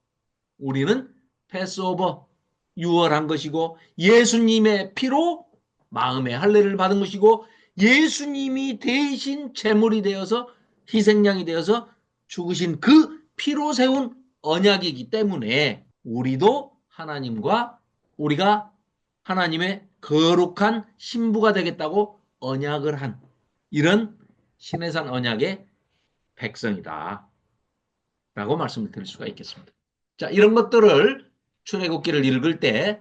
우리는 패스오버 유월한 것이고, 예수님의 피로 마음의 할례를 받은 것이고, 예수님이 대신 제물이 되어서 희생양이 되어서 죽으신 그 피로 세운 언약이기 때문에 우리도 하나님과, 우리가 하나님의 거룩한 신부가 되겠다고 언약을 한 이런 시내산 언약의 백성이다 라고 말씀을 드릴 수가 있겠습니다. 자, 이런 것들을 출애굽기를 읽을 때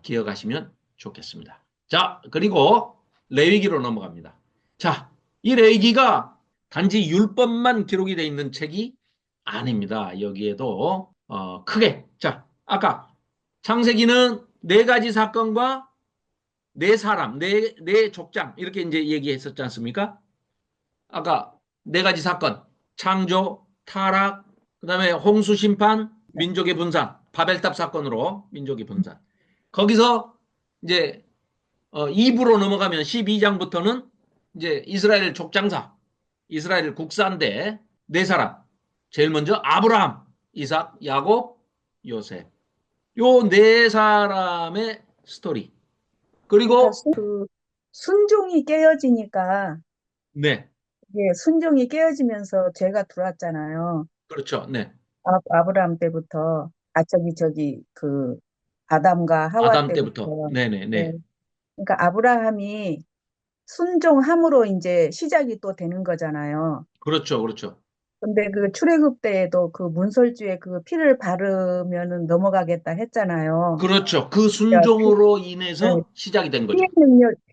기억하시면 좋겠습니다. 자, 그리고 레위기로 넘어갑니다. 자, 이 레위기가 단지 율법만 기록이 되어 있는 책이 아닙니다. 여기에도 크게, 자, 아까 창세기는 4가지 사건과 4사람, 4족장 이렇게 이제 얘기했었지 않습니까? 아까 4가지 사건, 창조, 타락, 그다음에 홍수 심판, 민족의 분산, 바벨탑 사건으로 민족의 분산. 거기서 이제 2부로 넘어가면 12장부터는 이제 이스라엘 족장사, 이스라엘 국사인데 4사람. 제일 먼저 아브라함, 이삭, 야곱, 요셉. 요 4사람의 스토리. 그리고 그 순종이 깨어지니까 네, 이게 순종이 깨어지면서 죄가 들어왔잖아요. 그렇죠. 네, 아브라함 때부터 저기 그 아담과 하와 아담 때부터. 때부터. 네네, 네. 네, 그러니까 아브라함이 순종함으로 이제 시작이 또 되는 거잖아요. 그렇죠, 그렇죠. 근데 그 출애굽 때에도 그 문설주에 그 피를 바르면은 넘어가겠다 했잖아요. 그렇죠. 그 그러니까 순종으로 네, 인해서 시작이 된 거죠.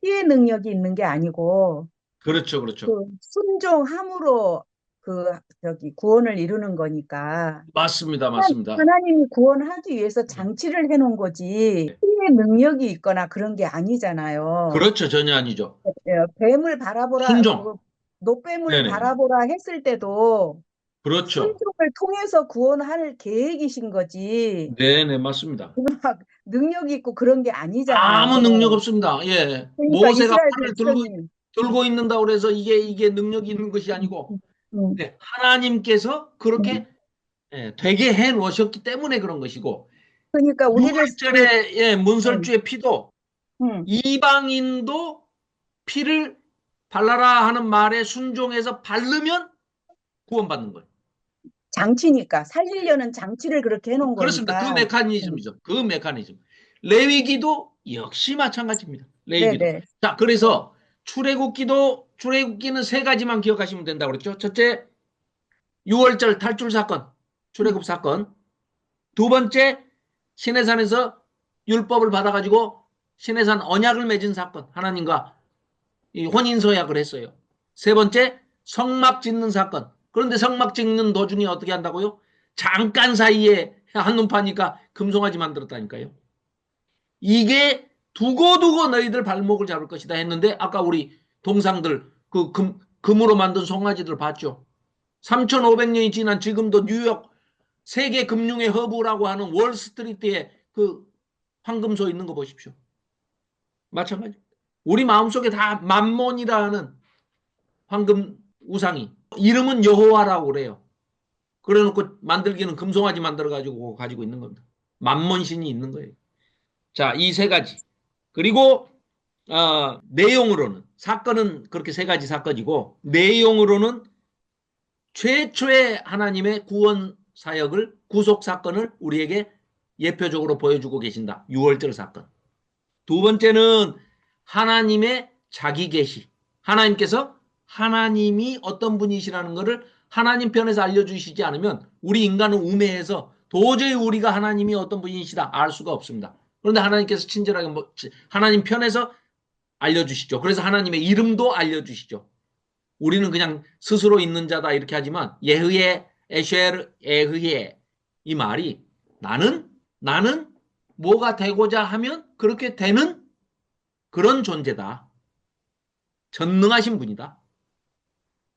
피의 능력이 있는 게 아니고 그렇죠, 그렇죠. 그 순종함으로 그 저기 구원을 이루는 거니까 맞습니다, 맞습니다. 하나님이 구원하기 위해서 장치를 해놓은 거지 피의 능력이 있거나 그런 게 아니잖아요. 그렇죠, 전혀 아니죠. 뱀을 바라보라, 순종. 노뱀을 네네, 바라보라 했을 때도 그렇죠. 순종을 통해서 구원할 계획이신 거지 네네, 맞습니다. 막 능력이 있고 그런 게 아니잖아요. 아무 능력 없습니다. 예, 그러니까 모세가 이스라엘 팔을 백성이 들고 있는다고 그래서 이게 능력이 있는 것이 아니고, 음, 네, 하나님께서 그렇게 되게 해 놓으셨기 때문에 그런 것이고, 그러니까 우리를 6월절에 문설주의 피도 음, 이방인도 피를 발라라 하는 말에 순종해서 바르면 구원받는 거예요. 장치니까 살리려는 장치를 그렇게 해놓은 그렇습니다. 그 거니까. 메커니즘이죠. 그 메커니즘. 레위기도 역시 마찬가지입니다. 레위기도. 네네. 자, 그래서 출애굽기는 3가지만 기억하시면 된다고 그랬죠. 첫째, 6월절 탈출 사건, 출애굽 사건. 2번째, 시내산에서 율법을 받아가지고 시내산 언약을 맺은 사건, 하나님과 이 혼인서약을 했어요. 3번째, 성막 짓는 사건. 그런데 성막 짓는 도중에 어떻게 한다고요? 잠깐 사이에 한눈 파니까 금송아지 만들었다니까요. 이게 두고두고 너희들 발목을 잡을 것이다 했는데, 아까 우리 동상들 그 금으로 만든 송아지들 봤죠? 3,500년이 지난 지금도 뉴욕 세계 금융의 허브라고 하는 월스트리트에 그 황금소 있는 거 보십시오. 마찬가지. 우리 마음속에 다 만몬이라 하는 황금 우상이, 이름은 여호와라고 그래요. 그래놓고 만들기는 금송아지 만들어가지고 가지고 있는 겁니다. 만몬신이 있는 거예요. 자, 이 3가지. 그리고 내용으로는, 사건은 그렇게 3가지 사건이고, 내용으로는 최초의 하나님의 구원 사역을, 구속 사건을 우리에게 예표적으로 보여주고 계신다. 6월절 사건. 2번째는 하나님의 자기 계시. 하나님께서 하나님이 어떤 분이시라는 것을 하나님 편에서 알려주시지 않으면 우리 인간은 우매해서 도저히 우리가 하나님이 어떤 분이시다 알 수가 없습니다. 그런데 하나님께서 친절하게 하나님 편에서 알려주시죠. 그래서 하나님의 이름도 알려주시죠. 우리는 그냥 스스로 있는 자다 이렇게 하지만 예흐예, 에쉐르, 에흐예 이 말이 나는 뭐가 되고자 하면 그렇게 되는 그런 존재다. 전능하신 분이다.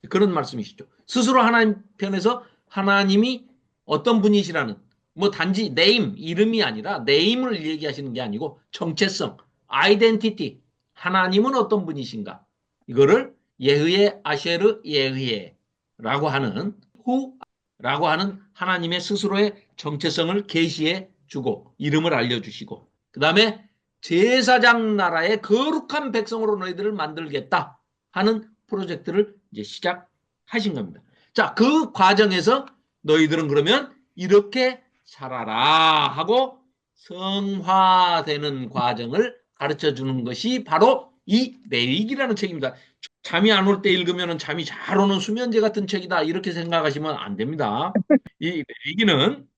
그런 말씀이시죠. 스스로 하나님 편에서 하나님이 어떤 분이시라는 뭐 단지 네임, 이름이 아니라 네임을 얘기하시는 게 아니고 정체성, 아이덴티티, 하나님은 어떤 분이신가 이거를 예흐예 아쉐르 예흐예라고 하는 후라고 하는 하나님의 스스로의 정체성을 계시해 주고 이름을 알려주시고 그 다음에 제사장 나라의 거룩한 백성으로 너희들을 만들겠다 하는 프로젝트를 이제 시작하신 겁니다. 자, 그 과정에서 너희들은 그러면 이렇게 살아라 하고 성화되는 과정을 가르쳐 주는 것이 바로 이 레위기라는 책입니다. 잠이 안 올 때 읽으면 잠이 잘 오는 수면제 같은 책이다 이렇게 생각하시면 안 됩니다. 이 레위기는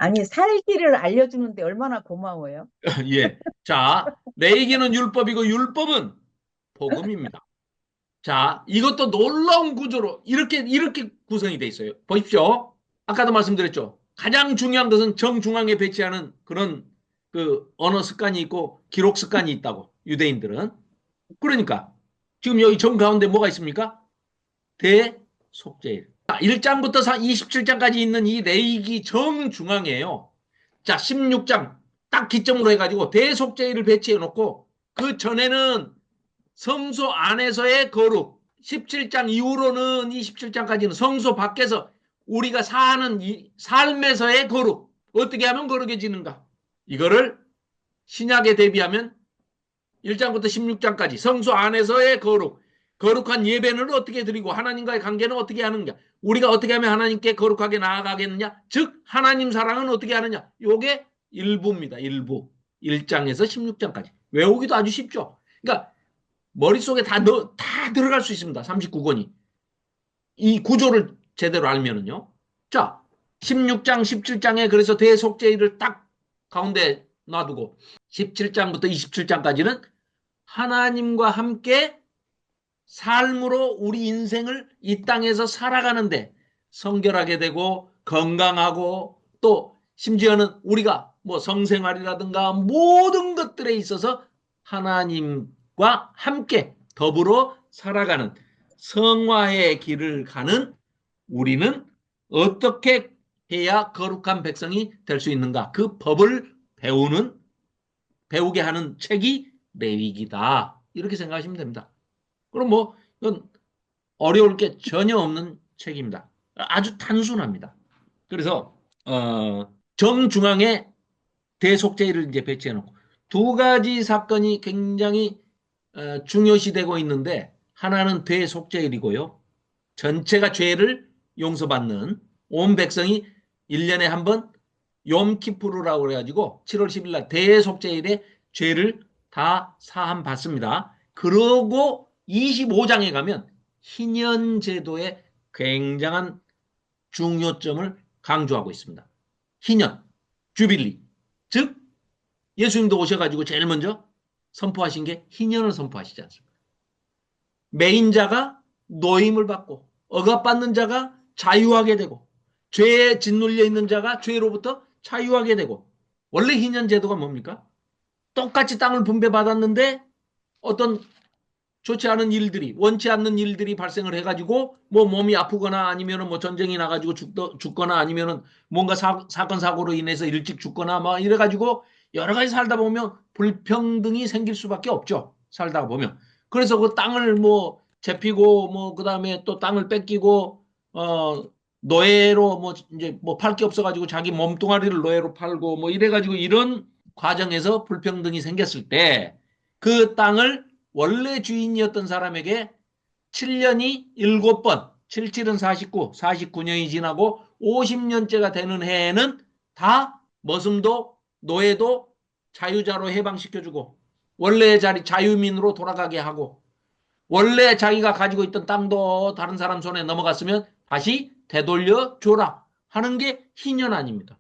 아니, 살기를 알려주는데 얼마나 고마워요. 예. 자, 레위기는 율법이고 율법은 복음입니다. 자, 이것도 놀라운 구조로 이렇게 구성이 돼 있어요. 보십시오. 아까도 말씀드렸죠. 가장 중요한 것은 정중앙에 배치하는 그런 그 언어 습관이 있고 기록 습관이 있다고 유대인들은. 그러니까 지금 여기 정 가운데 뭐가 있습니까? 대속죄일. 1장부터 27장까지 있는 이 레위기 정중앙이에요. 자, 16장 딱 기점으로 해가지고 대속죄일을 배치해 놓고 그 전에는 성소 안에서의 거룩, 17장 이후로는 27장까지는 성소 밖에서 우리가 사는 이 삶에서의 거룩, 어떻게 하면 거룩해지는가? 이거를 신약에 대비하면 1장부터 16장까지 성소 안에서의 거룩, 거룩한 예배는 어떻게 드리고 하나님과의 관계는 어떻게 하느냐? 우리가 어떻게 하면 하나님께 거룩하게 나아가겠느냐? 즉 하나님 사랑은 어떻게 하느냐? 이게 일부입니다. 일부. 1장에서 16장까지. 외우기도 아주 쉽죠. 그러니까 머릿속에 다 들어갈 수 있습니다. 39권이. 이 구조를 제대로 알면은요. 자, 16장, 17장에 그래서 대속죄일을 딱 가운데 놔두고 17장부터 27장까지는 하나님과 함께 삶으로 우리 인생을 이 땅에서 살아가는데 성결하게 되고 건강하고 또 심지어는 우리가 뭐 성생활이라든가 모든 것들에 있어서 하나님과 함께 더불어 살아가는 성화의 길을 가는 우리는 어떻게 해야 거룩한 백성이 될 수 있는가? 그 법을 배우게 하는 책이 레위기다. 이렇게 생각하시면 됩니다. 그럼 뭐 이건 어려울 게 전혀 없는 책입니다. 아주 단순합니다. 그래서 정중앙에 대속죄일을 이제 배치해 놓고 두 가지 사건이 굉장히 중요시되고 있는데 하나는 대속죄일이고요. 전체가 죄를 용서받는 온 백성이 1년에 한 번 욤키푸르라고 그래가지고 7월 10일 날 대속죄일에 죄를 다 사함 받습니다. 그러고 25장에 가면 희년제도의 굉장한 중요점을 강조하고 있습니다. 희년, 주빌리. 즉 예수님도 오셔가지고 제일 먼저 선포하신 게 희년을 선포하시지 않습니까? 매인자가 노임을 받고 억압받는 자가 자유하게 되고 죄에 짓눌려 있는 자가 죄로부터 자유하게 되고 원래 희년 제도가 뭡니까? 똑같이 땅을 분배받았는데 어떤 좋지 않은 일들이 원치 않는 일들이 발생을 해가지고 뭐 몸이 아프거나 아니면은 뭐 전쟁이 나가지고 죽거나 아니면은 뭔가 사건 사고로 인해서 일찍 죽거나 막 이래가지고 여러 가지 살다 보면 불평등이 생길 수밖에 없죠. 살다 보면. 그래서 그 땅을 뭐 잡히고 뭐 그다음에 또 땅을 뺏기고 노예로 뭐 이제 뭐 팔 게 없어가지고 자기 몸뚱아리를 노예로 팔고 뭐 이래가지고 이런 과정에서 불평등이 생겼을 때 그 땅을 원래 주인이었던 사람에게 7년이 7번, 77은 49, 49년이 지나고 50년째가 되는 해에는 다 머슴도 노예도 자유자로 해방시켜주고 원래의 자리 자유민으로 돌아가게 하고 원래 자기가 가지고 있던 땅도 다른 사람 손에 넘어갔으면 다시 되돌려 줘라 하는 게 희년 아닙니다.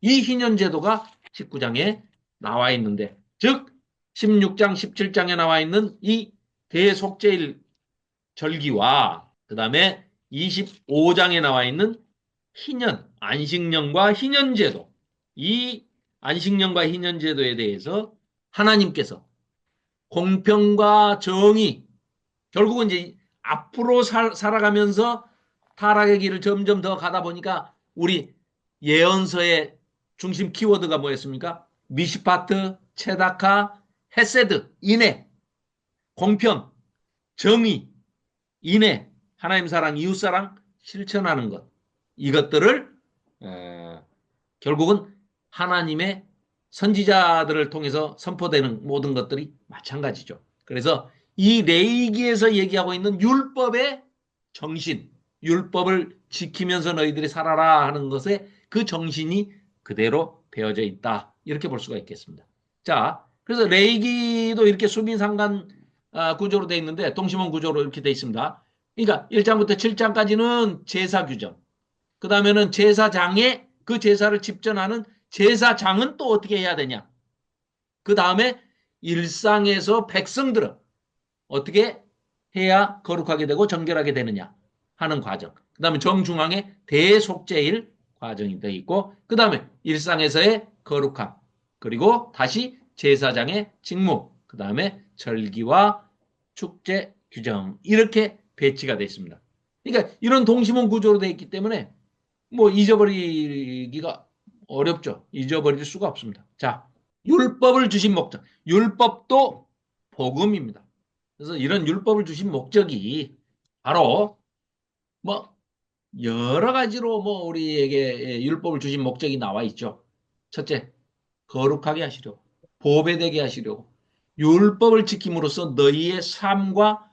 이 희년 제도가 19장에 나와 있는데, 즉 16장, 17장에 나와 있는 이 대속죄일 절기와 그 다음에 25장에 나와 있는 희년, 안식년과 희년제도, 이 안식년과 희년제도에 대해서 하나님께서 공평과 정의, 결국은 이제 앞으로 살아가면서 타락의 길을 점점 더 가다 보니까 우리 예언서의 중심 키워드가 뭐였습니까? 미시파트, 체다카, 헤세드, 인애, 공평, 정의, 인애, 하나님 사랑, 이웃 사랑 실천하는 것. 이것들을 결국은 하나님의 선지자들을 통해서 선포되는 모든 것들이 마찬가지죠. 그래서 이 레위기에서 얘기하고 있는 율법의 정신, 율법을 지키면서 너희들이 살아라 하는 것에 그 정신이 그대로 배어져 있다. 이렇게 볼 수가 있겠습니다. 자, 그래서 레위기도 이렇게 수빈상관 구조로 되어 있는데 동시몬 구조로 이렇게 되어 있습니다. 그러니까 1장부터 7장까지는 제사 규정, 그 다음에는 제사장의 그 제사를 집전하는 제사장은 또 어떻게 해야 되냐. 그 다음에 일상에서 백성들은 어떻게 해야 거룩하게 되고 정결하게 되느냐 하는 과정. 그 다음에 정중앙에 대속죄일 과정이 되어 있고, 그 다음에 일상에서의 거룩함, 그리고 다시 제사장의 직무, 그 다음에 절기와 축제 규정, 이렇게 배치가 되어 있습니다. 그러니까 이런 동시몬 구조로 되어 있기 때문에 뭐 잊어버리기가 어렵죠. 잊어버릴 수가 없습니다. 자, 율법을 주신 목적. 율법도 복음입니다. 그래서 이런 율법을 주신 목적이 바로 뭐 여러 가지로 뭐 우리에게 율법을 주신 목적이 나와 있죠. 첫째, 거룩하게 하시려고, 보배되게 하시려고, 율법을 지킴으로써 너희의 삶과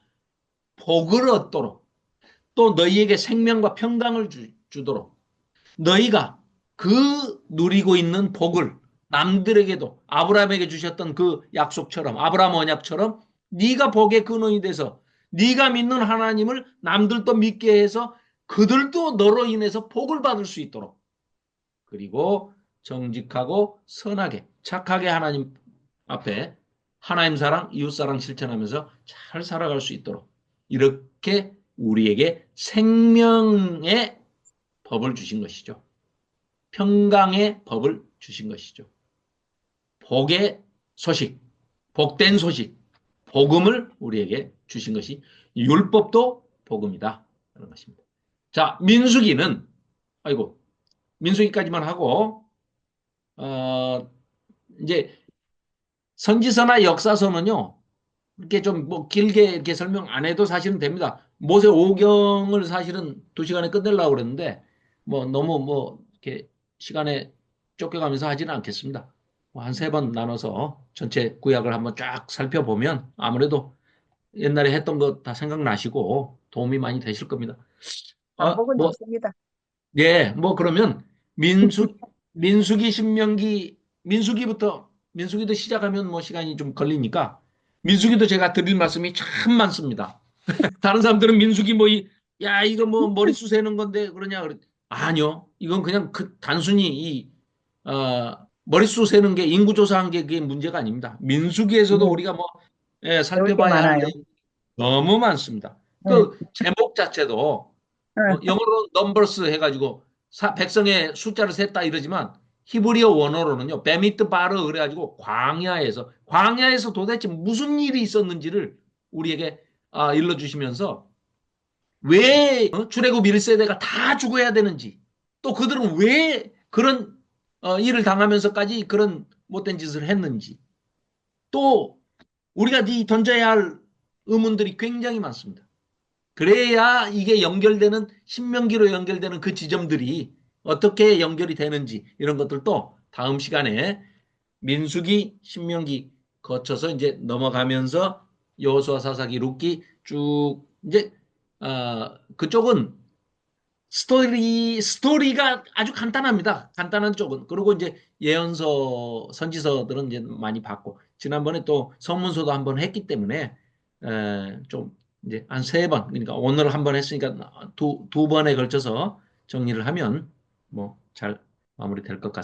복을 얻도록, 또 너희에게 생명과 평강을 주도록, 너희가 그 누리고 있는 복을 남들에게도 아브라함에게 주셨던 그 약속처럼, 아브라함 언약처럼 네가 복의 근원이 돼서 네가 믿는 하나님을 남들도 믿게 해서 그들도 너로 인해서 복을 받을 수 있도록, 그리고 정직하고 선하게 착하게 하나님 앞에 하나님 사랑, 이웃 사랑 실천하면서 잘 살아갈 수 있도록, 이렇게 우리에게 생명의 법을 주신 것이죠. 평강의 법을 주신 것이죠. 복의 소식, 복된 소식, 복음을 우리에게 주신 것이 율법도 복음이다 하는 것입니다. 자, 민수기는 민수기까지만 하고 이제 선지서나 역사서는요, 이렇게 좀 뭐 길게 이렇게 설명 안 해도 사실은 됩니다. 모세 오경을 사실은 2시간에 끝내려고 그랬는데 뭐 너무 뭐 이렇게 시간에 쫓겨가면서 하지는 않겠습니다. 뭐 한 3번 나눠서 전체 구약을 한번 쫙 살펴보면 아무래도 옛날에 했던 거 다 생각나시고 도움이 많이 되실 겁니다. 반복은 뭐, 좋습니다. 예, 뭐 그러면 민수기, 신명기, 민수기도 시작하면 뭐 시간이 좀 걸리니까 민수기도 제가 드릴 말씀이 참 많습니다. 다른 사람들은 민수기 뭐 야 이거 뭐 머릿수 세는 건데 그러냐 그래. 아니요, 이건 그냥 그 단순히 머릿수 세는 게 인구조사한 게 그게 문제가 아닙니다. 민수기에서도 네, 우리가 뭐 배울 게 살펴봐야 할 많아요. 내용 너무 많습니다. 네, 그 제목 자체도 네, 영어로 넘버스 해가지고 백성의 숫자를 셌다 이러지만 히브리어 원어로는요 베미트 바르 그래가지고 광야에서 도대체 무슨 일이 있었는지를 우리에게 일러주시면서 왜 출애굽 1세대가 다 죽어야 되는지, 또 그들은 왜 그런 일을 당하면서까지 그런 못된 짓을 했는지, 또 우리가 던져야 할 의문들이 굉장히 많습니다. 그래야 이게 연결되는 신명기로 연결되는 그 지점들이 어떻게 연결이 되는지 이런 것들도 다음 시간에 민수기, 신명기 거쳐서 이제 넘어가면서 여호수아, 사사기, 룻기 쭉 이제 그쪽은 스토리가 아주 간단합니다. 간단한 쪽은. 그리고 이제 예언서, 선지서들은 이제 많이 봤고, 지난번에 또 성문서도 한번 했기 때문에 좀 이제 한 세 번, 그러니까 오늘 한 번 했으니까 두 번에 걸쳐서 정리를 하면 뭐 잘 마무리될 것 같습니다.